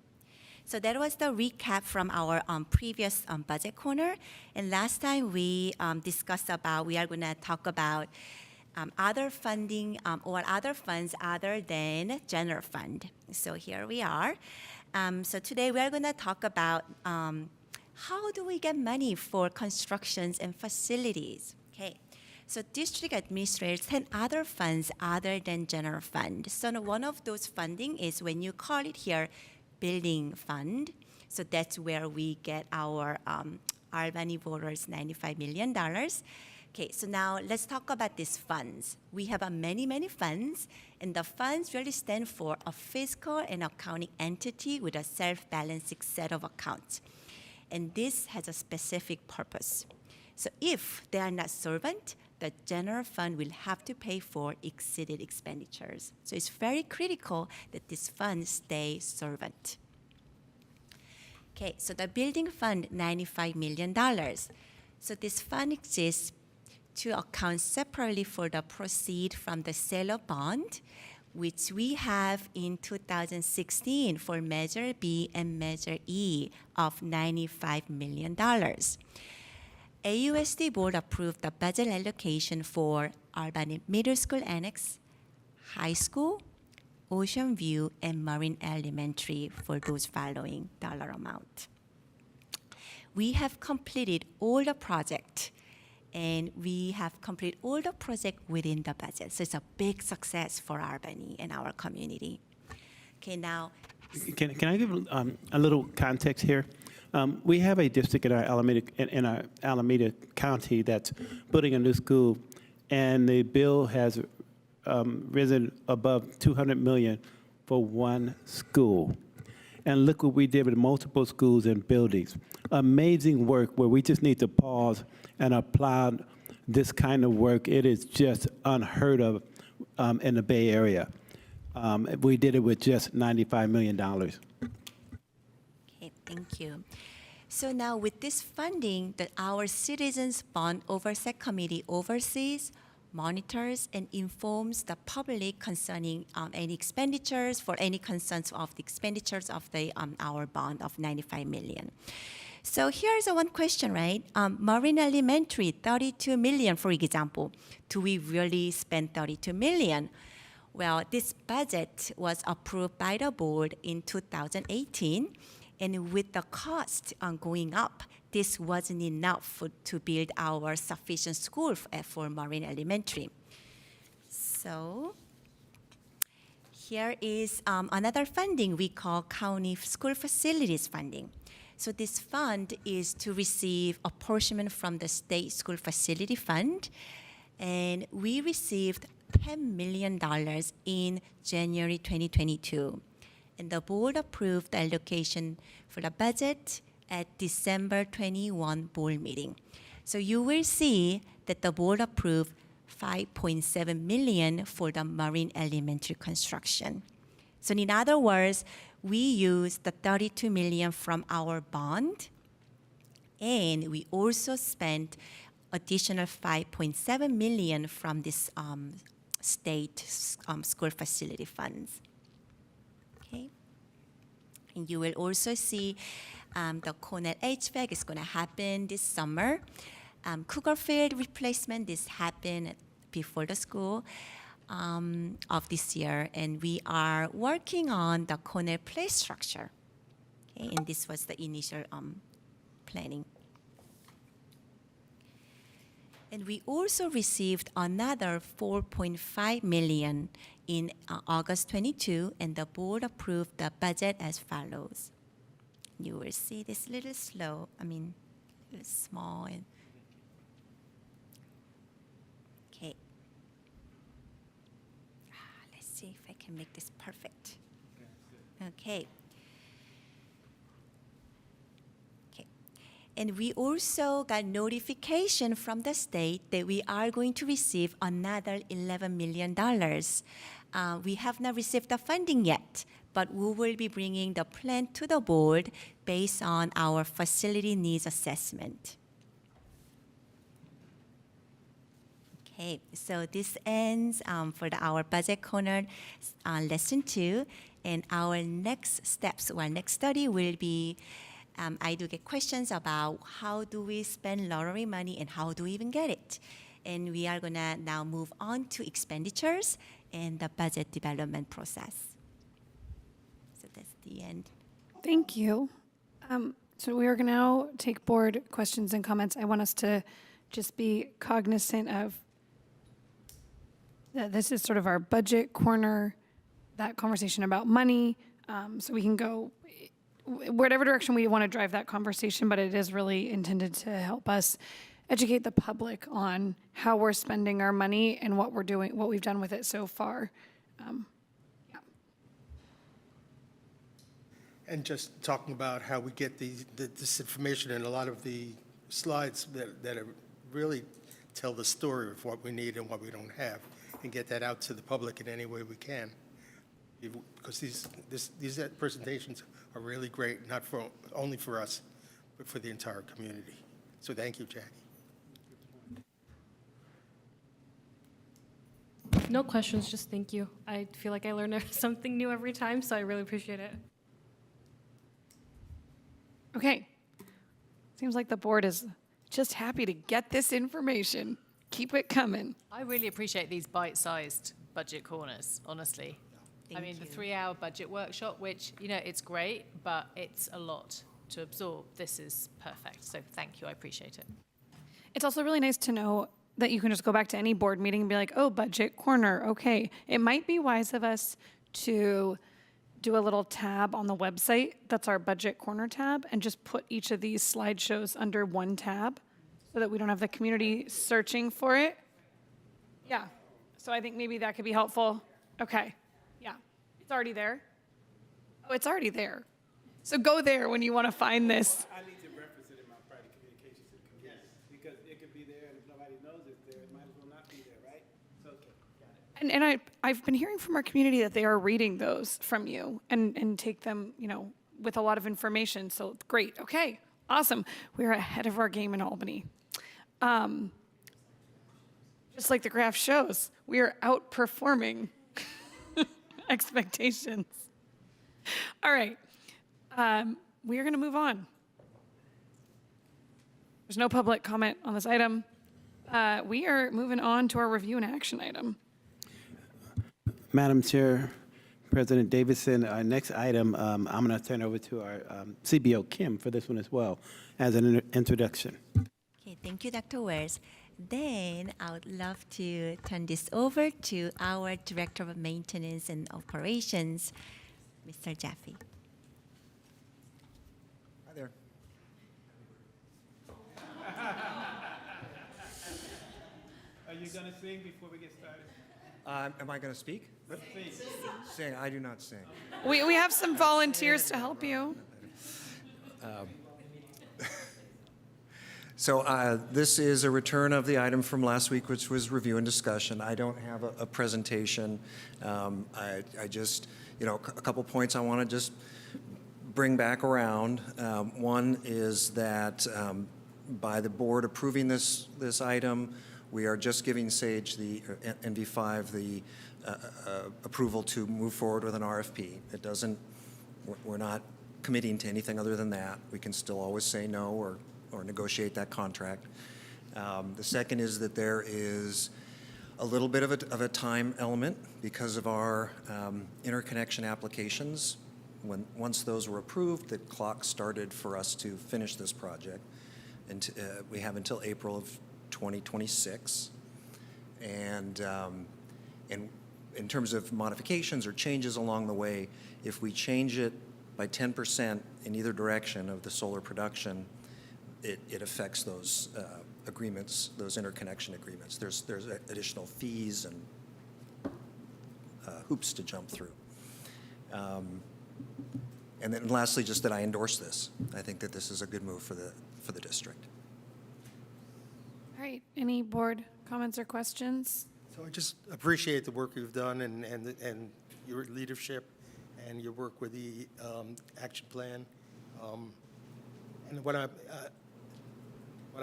So that was the recap from our previous budget corner. And last time we discussed about, we are going to talk about other funding or other funds other than general fund. So here we are. So today we are going to talk about how do we get money for constructions and facilities. Okay. So district administrators and other funds other than general fund. So one of those funding is when you call it here building fund. So that's where we get our Albany voters $95 million. Okay, so now let's talk about these funds. We have many, many funds, and the funds really stand for a fiscal and accounting entity with a self-balancing set of accounts. And this has a specific purpose. So if they are not solvent, the general fund will have to pay for exceeded expenditures. So it's very critical that this fund stay solvent. Okay, so the building fund, $95 million. So this fund exists to account separately for the proceed from the sale of bond, which we have in 2016 for Measure B and Measure E of $95 million. AUSD board approved the budget allocation for Albany Middle School Annex, High School, Ocean View, and Marine Elementary for those following dollar amount. We have completed all the project, and we have completed all the project within the budget. So it's a big success for Albany and our community. Okay, now. Can I give a little context here? We have a district in our Alameda County that's building a new school, and the bill has risen above $200 million for one school. And look what we did with multiple schools and buildings. Amazing work where we just need to pause and applaud this kind of work. It is just unheard of in the Bay Area. We did it with just $95 million. Okay, thank you. So now with this funding that our Citizens Bond Oversight Committee oversees, monitors, and informs the public concerning any expenditures for any concerns of the expenditures of the our bond of $95 million. So here's one question, right? Marine Elementary, $32 million, for example. Do we really spend $32 million? Well, this budget was approved by the board in 2018, and with the cost going up, this wasn't enough to build our sufficient school for Marine Elementary. So here is another funding we call County School Facilities Funding. So this fund is to receive apportionment from the State School Facility Fund, and we received $10 million in January 2022. And the board approved the allocation for the budget at December 21 board meeting. So you will see that the board approved $5.7 million for the Marine Elementary construction. So in other words, we used the $32 million from our bond, and we also spent additional $5.7 million from this state school facility funds. Okay, and you will also see the Cornell HVAC is going to happen this summer. Cougar Field replacement, this happened before the school of this year, and we are working on the Cornell play structure. Okay, and this was the initial planning. And we also received another $4.5 million in August 22, and the board approved the budget as follows. You will see this little slow, a little small. And okay. Let's see if I can make this perfect. Okay. And we also got notification from the state that we are going to receive another $11 million. We have not received the funding yet, but we will be bringing the plan to the board based on our facility needs assessment. Okay, so this ends for our budget corner lesson 2, and our next steps, our next study will be I do get questions about how do we spend lottery money and how do we even get it. And we are gonna now move on to expenditures and the budget development process. So that's the end. Thank you. So we are going to now take board questions and comments. I want us to just be cognizant of that this is sort of our budget corner, that conversation about money, so we can go whatever direction we want to drive that conversation, but it is really intended to help us educate the public on how we're spending our money and what we're doing, what we've done with it so far. And just talking about how we get this information, and a lot of the slides that really tell the story of what we need and what we don't have, and get that out to the public in any way we can. Because these presentations are really great, not only for us, but for the entire community. So thank you, Jackie. No questions, just thank you. I feel like I learn something new every time, so I really appreciate it. Okay. Seems like the board is just happy to get this information. Keep it coming. I really appreciate these bite-sized budget corners, honestly. I mean, the 3-hour budget workshop, which, it's great, but it's a lot to absorb. This is perfect. So thank you. I appreciate it. It's also really nice to know that you can just go back to any board meeting and be like, oh, budget corner. Okay. It might be wise of us to do a little tab on the website. That's our budget corner tab, and just put each of these slideshows under one tab so that we don't have the community searching for it. Yeah. So I think maybe that could be helpful. Okay. It's already there? Oh, it's already there. So go there when you want to find this. I need to reference it in my private communications to the community, because it could be there, and if nobody knows it's there, it might as well not be there, right? So, okay, got it. And I've been hearing from our community that they are reading those from you and take them, with a lot of information. So great. Okay, awesome. We're ahead of our game in Albany. Just like the graph shows, we are outperforming expectations. All right. We are going to move on. There's no public comment on this item. We are moving on to our review and action item. Madam Chairperson President Davidson. Our next item, I'm going to turn over to our CBO, Kim, for this one as well, as an introduction. Okay, thank you, Dr. Wells. Then I would love to turn this over to our Director of Maintenance and Operations, Mr. Jaffe. Hi there. Are you going to sing before we get started? Am I going to speak? Sing. I do not sing. We have some volunteers to help you. So this is a return of the item from last week, which was review and discussion. I don't have a presentation. I just, a couple points I want to just bring back around. One is that by the board approving this item, we are just giving SAGE, the NV5, the approval to move forward with an RFP. It doesn't, we're not committing to anything other than that. We can still always say no or negotiate that contract. The second is that there is a little bit of a time element because of our interconnection applications. Once those were approved, the clock started for us to finish this project. And we have until April of 2026. And in terms of modifications or changes along the way, if we change it by 10% in either direction of the solar production, it affects those agreements, those interconnection agreements. There's additional fees and hoops to jump through. And then lastly, just that I endorse this. I think that this is a good move for the district. All right, any board comments or questions? So I just appreciate the work you've done and your leadership and your work with the action plan. And what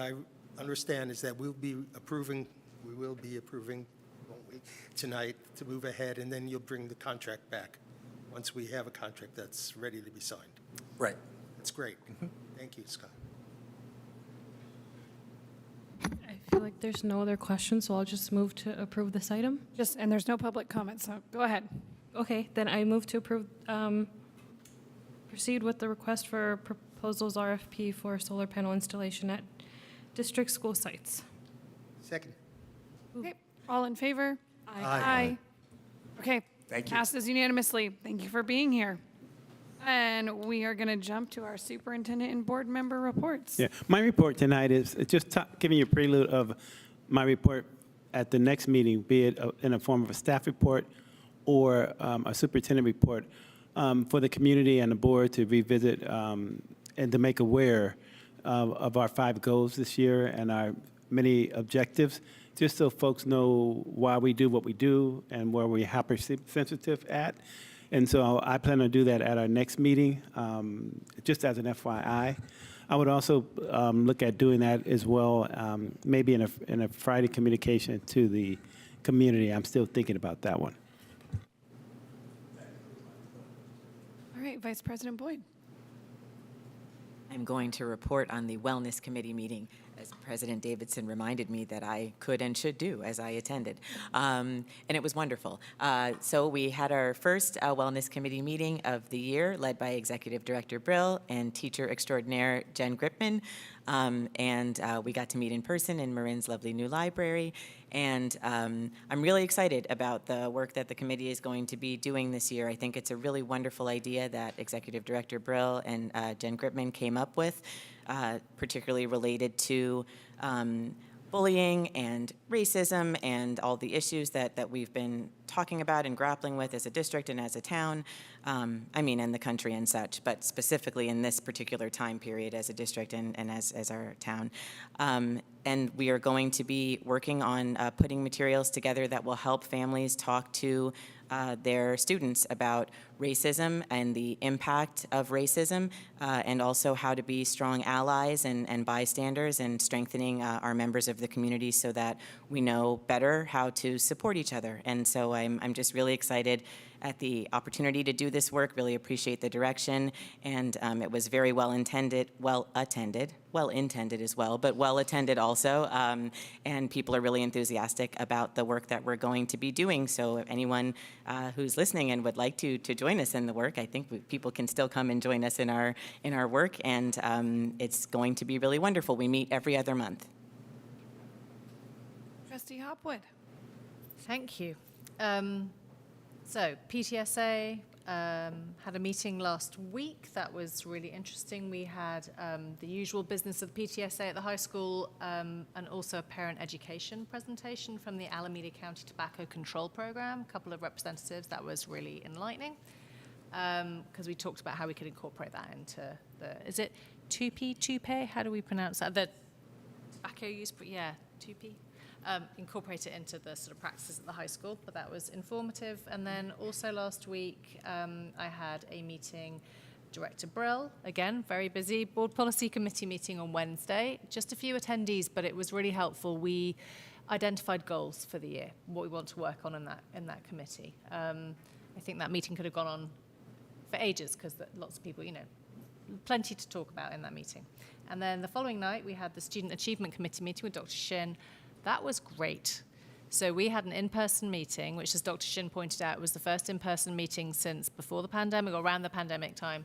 I understand is that we will be approving, won't we, tonight to move ahead, and then you'll bring the contract back once we have a contract that's ready to be signed. Right. That's great. Thank you, Scott. I feel like there's no other questions, so I'll just move to approve this item. And there's no public comment, so go ahead. Okay, then I move to approve, proceed with the request for proposals RFP for solar panel installation at district school sites. Second. Okay, all in favor? Aye. Okay. Thank you. Passes unanimously. Thank you for being here. And we are going to jump to our superintendent and board member reports. Yeah, my report tonight is just giving you a prelude of my report at the next meeting, be it in the form of a staff report or a superintendent report for the community and the board to revisit and to make aware of our 5 goals this year and our many objectives, just so folks know why we do what we do and where we're hypersensitive at. And so I plan to do that at our next meeting, just as an FYI. I would also look at doing that as well, maybe in a Friday communication to the community. I'm still thinking about that one. All right, Vice President Boyd. I'm going to report on the Wellness Committee meeting, as President Davidson reminded me that I could and should do as I attended. And it was wonderful. So we had our first Wellness Committee meeting of the year, led by Executive Director Brill and Teacher Extraordinaire Jen Gripman. And we got to meet in person in Marin's lovely new library. And I'm really excited about the work that the committee is going to be doing this year. I think it's a really wonderful idea that Executive Director Brill and Jen Gripman came up with, particularly related to bullying and racism and all the issues that we've been talking about and grappling with as a district and as a town, in the country and such, but specifically in this particular time period as a district and as our town. And we are going to be working on putting materials together that will help families talk to their students about racism and the impact of racism, and also how to be strong allies and bystanders and strengthening our members of the community so that we know better how to support each other. And so I'm just really excited at the opportunity to do this work, really appreciate the direction, and it was very well intended as well, but well attended also, and people are really enthusiastic about the work that we're going to be doing. So if anyone who's listening and would like to join us in the work, I think people can still come and join us in our work, and it's going to be really wonderful. We meet every other month. Trustee Hopwood. Thank you. So PTSA had a meeting last week that was really interesting. We had the usual business of the PTSA at the high school and also a parent education presentation from the Alameda County Tobacco Control Program, a couple of representatives. That was really enlightening because we talked about how we could incorporate that into is it 2P? How do we pronounce that? The tobacco use, yeah, 2P. Incorporate it into the sort of practices at the high school, but that was informative. And then also last week, I had a meeting, Director Brill, again, very busy, Board Policy Committee meeting on Wednesday. Just a few attendees, but it was really helpful. We identified goals for the year, what we want to work on in that committee. I think that meeting could have gone on for ages because lots of people, plenty to talk about in that meeting. And then the following night, we had the Student Achievement Committee meeting with Dr. Shin. That was great. So we had an in-person meeting, which, as Dr. Shin pointed out, was the first in-person meeting since before the pandemic or around the pandemic time.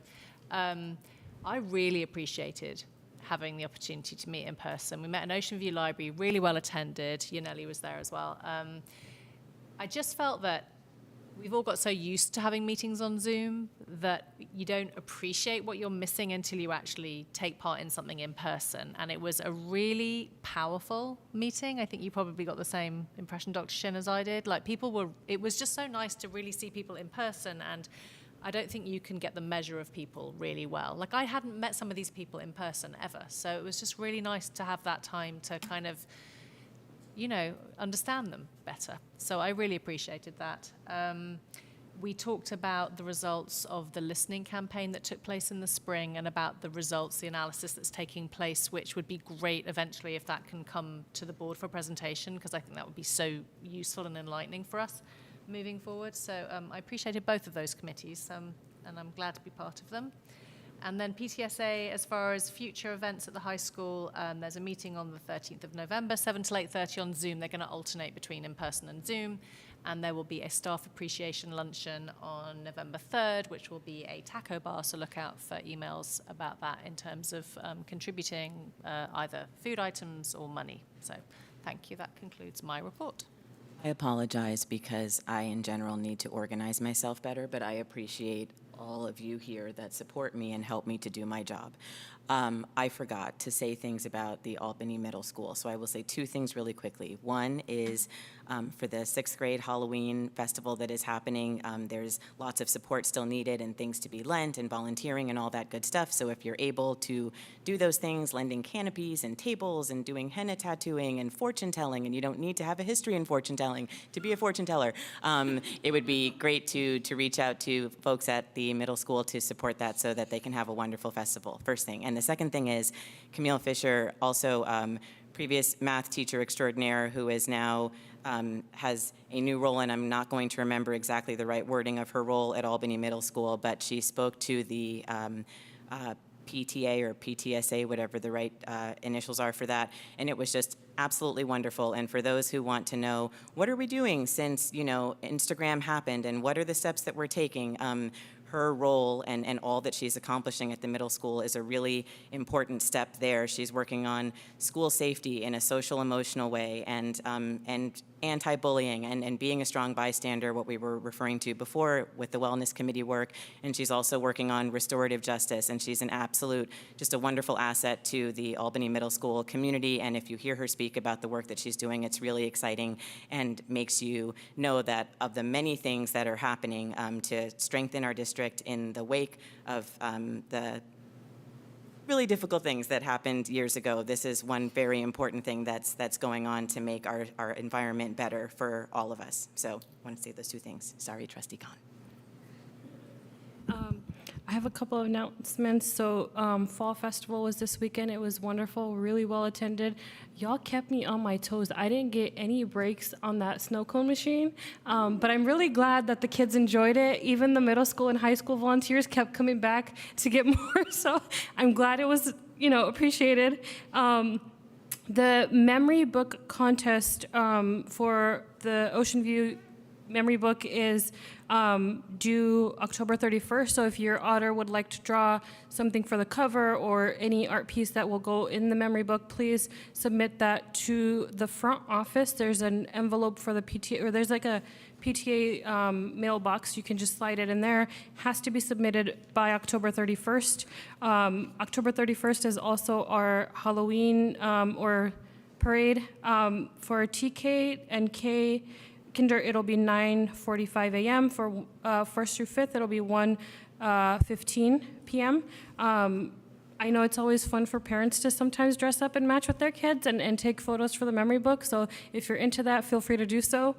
I really appreciated having the opportunity to meet in person. We met in Ocean View Library, really well attended. Yaneli was there as well. I just felt that we've all got so used to having meetings on Zoom that you don't appreciate what you're missing until you actually take part in something in person. And it was a really powerful meeting. I think you probably got the same impression, Dr. Shin, as I did. It was just so nice to really see people in person. And I don't think you can get the measure of people really well. I hadn't met some of these people in person ever. So it was just really nice to have that time to kind of understand them better. So I really appreciated that. We talked about the results of the listening campaign that took place in the spring and about the results, the analysis that's taking place, which would be great eventually if that can come to the board for presentation, because I think that would be so useful and enlightening for us moving forward. So I appreciated both of those committees, and I'm glad to be part of them. And then PTSA, as far as future events at the high school, there's a meeting on the 13th of November, 7 to 8:30 on Zoom. They're going to alternate between in-person and Zoom. And there will be a staff appreciation luncheon on November 3rd, which will be a taco bar, so look out for emails about that in terms of contributing either food items or money. So thank you. That concludes my report. I apologize because I, in general, need to organize myself better, but I appreciate all of you here that support me and help me to do my job. I forgot to say things about the Albany Middle School, so I will say two things really quickly. One is for the 6th grade Halloween festival that is happening, there's lots of support still needed and things to be lent and volunteering and all that good stuff. So if you're able to do those things, lending canopies and tables and doing henna tattooing and fortune telling, and you don't need to have a history in fortune telling to be a fortune teller, it would be great to reach out to folks at the middle school to support that so that they can have a wonderful festival, first thing. And the second thing is Camille Fisher, also previous math teacher extraordinaire who is now has a new role, and I'm not going to remember exactly the right wording of her role at Albany Middle School, but she spoke to the PTA or PTSA, whatever the right initials are for that, and it was just absolutely wonderful. And for those who want to know, what are we doing since, Instagram happened, and what are the steps that we're taking, her role and all that she's accomplishing at the middle school is a really important step there. She's working on school safety in a social, emotional way, and anti-bullying and being a strong bystander, what we were referring to before with the Wellness Committee work. And she's also working on restorative justice, and she's an absolute, just a wonderful asset to the Albany Middle School community. And if you hear her speak about the work that she's doing, it's really exciting and makes you know that of the many things that are happening to strengthen our district in the wake of the really difficult things that happened years ago, this is one very important thing that's going on to make our environment better for all of us. So I want to say those two things. Sorry, Trustee Khan. I have a couple of announcements. So Fall Festival was this weekend. It was wonderful, really well attended. Y'all kept me on my toes. I didn't get any breaks on that snow cone machine, but I'm really glad that the kids enjoyed it. Even the middle school and high school volunteers kept coming back to get more, so I'm glad it was, appreciated. The memory book contest for the Ocean View memory book is due October 31st. So if your author would like to draw something for the cover or any art piece that will go in the memory book, please submit that to the front office. There's an envelope for the PTA, or there's like a PTA mailbox. You can just slide it in there. Has to be submitted by October 31st. October 31st is also our Halloween or parade for TK and K. Kinder, it'll be 9:45 a.m. For first through fifth, it'll be 1:15 p.m. I know it's always fun for parents to sometimes dress up and match with their kids and take photos for the memory book. So if you're into that, feel free to do so.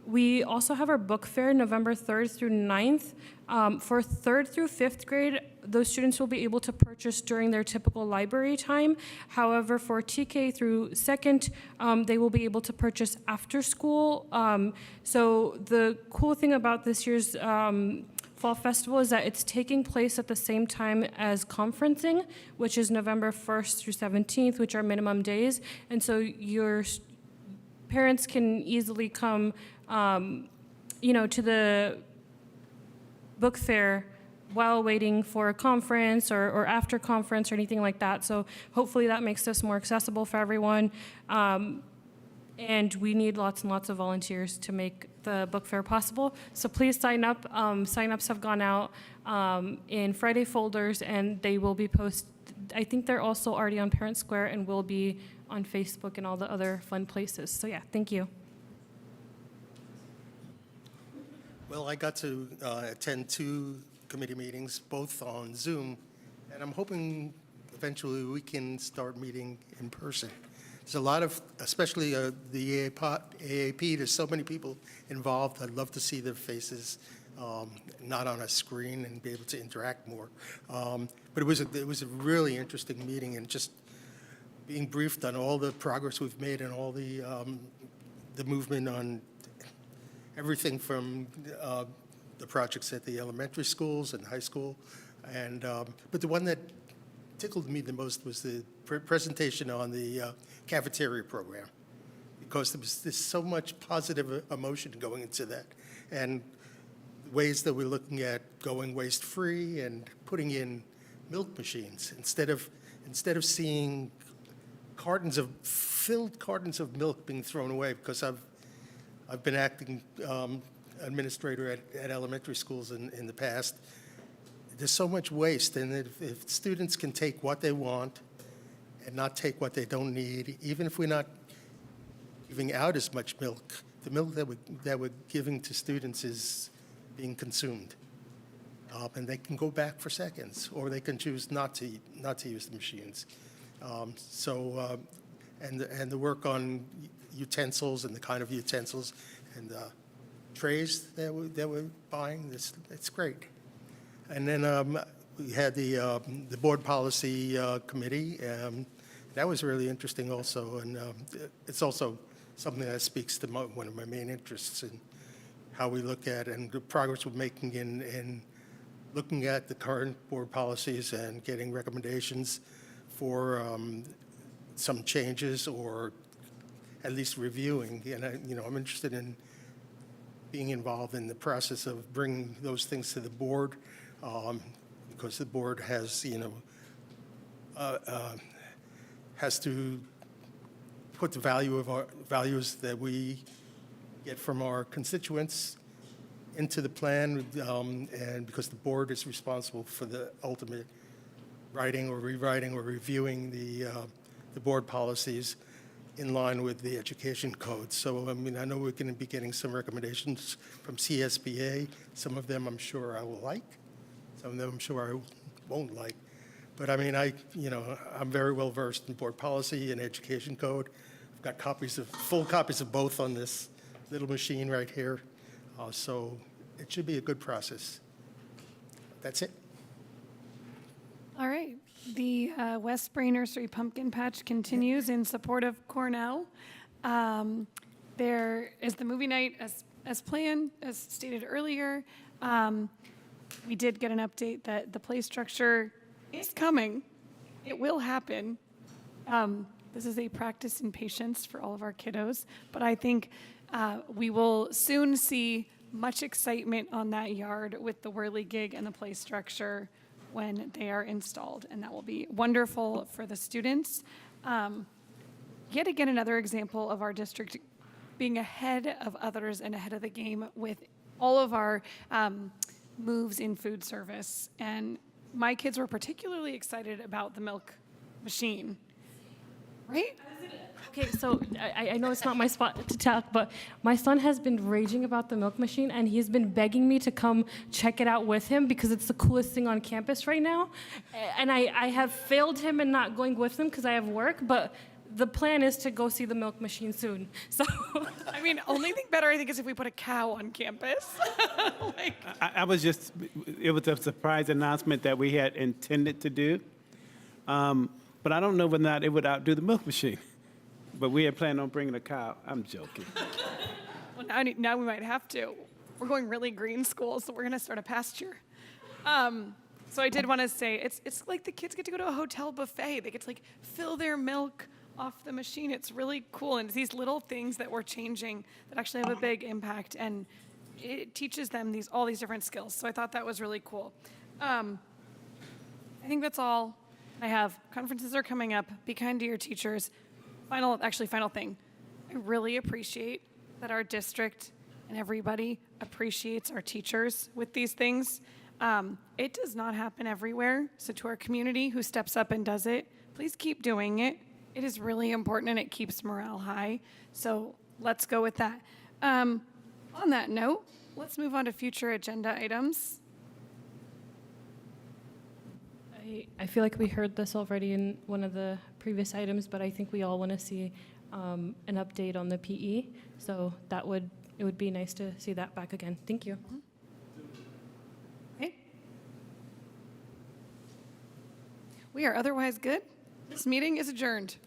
We also have our book fair November 3rd through 9th. For 3rd through 5th grade, those students will be able to purchase during their typical library time. However, for TK through 2nd, they will be able to purchase after school. So the cool thing about this year's Fall Festival is that it's taking place at the same time as conferencing, which is November 1st through 17th, which are minimum days. And so your parents can easily come, to the book fair while waiting for a conference or after conference or anything like that. So hopefully that makes this more accessible for everyone. And we need lots and lots of volunteers to make the book fair possible. So please sign up. Sign-ups have gone out in Friday folders, and they will be posted. I think they're also already on Parent Square and will be on Facebook and all the other fun places. So yeah, thank you. Well, I got to attend 2 committee meetings, both on Zoom, and I'm hoping eventually we can start meeting in person. There's a lot of, especially the AAP, there's so many people involved. I'd love to see their faces, not on a screen, and be able to interact more. But it was a really interesting meeting, and just being briefed on all the progress we've made and all the movement on everything from the projects at the elementary schools and high school. And but the one that tickled me the most was the presentation on the cafeteria program, because there's so much positive emotion going into that, and ways that we're looking at going waste-free and putting in milk machines instead of seeing filled cartons of milk being thrown away. Because I've been acting administrator at elementary schools in the past. There's so much waste, and if students can take what they want and not take what they don't need, even if we're not giving out as much milk, the milk that we're giving to students is being consumed. And they can go back for seconds, or they can choose not to use the machines. And the work on utensils and the kind of utensils and trays that we're buying, it's great. And then we had the board policy committee. That was really interesting also, and it's also something that speaks to one of my main interests in how we look at and the progress we're making in looking at the current board policies and getting recommendations for some changes, or at least reviewing. And I'm interested in being involved in the process of bringing those things to the board, because the board has, has to put the value of our values that we get from our constituents into the plan, and because the board is responsible for the ultimate writing or rewriting or reviewing the board policies in line with the education code. So, I know we're going to be getting some recommendations from CSBA. Some of them I'm sure I will like. Some of them I'm sure I won't like. But I'm very well versed in board policy and education code. I've got full copies of both on this little machine right here. So it should be a good process. That's it. All right. The West Spray Nursery Pumpkin Patch continues in support of Cornell. There is the movie night as planned, as stated earlier. We did get an update that the play structure is coming. It will happen. This is a practice in patience for all of our kiddos, but I think we will soon see much excitement on that yard with the whirligig and the play structure when they are installed, and that will be wonderful for the students. Yet again, another example of our district being ahead of others and ahead of the game with all of our moves in food service. And my kids were particularly excited about the milk machine, right? Okay, so I know it's not my spot to talk, but my son has been raging about the milk machine, and he's been begging me to come check it out with him because it's the coolest thing on campus right now. And I have failed him in not going with him because I have work, but the plan is to go see the milk machine soon. So, I mean, only thing better, I think, is if we put a cow on campus. I was just, it was a surprise announcement that we had intended to do. But I don't know whether or not it would outdo the milk machine. But we had planned on bringing a cow. I'm joking. Well, now we might have to. We're going really green school, so we're going to start a pasture. So I did want to say, it's like the kids get to go to a hotel buffet. They get to like fill their milk off the machine. It's really cool. And it's these little things that we're changing that actually have a big impact. And it teaches them all these different skills. So I thought that was really cool. I think that's all I have. Conferences are coming up. Be kind to your teachers. Final thing. I really appreciate that our district and everybody appreciates our teachers with these things. It does not happen everywhere. So to our community who steps up and does it, please keep doing it. It is really important and it keeps morale high. So let's go with that. On that note, let's move on to future agenda items. I feel like we heard this already in one of the previous items, but I think we all want to see an update on the PE. So it would be nice to see that back again. Thank you. Okay. We are otherwise good. This meeting is adjourned.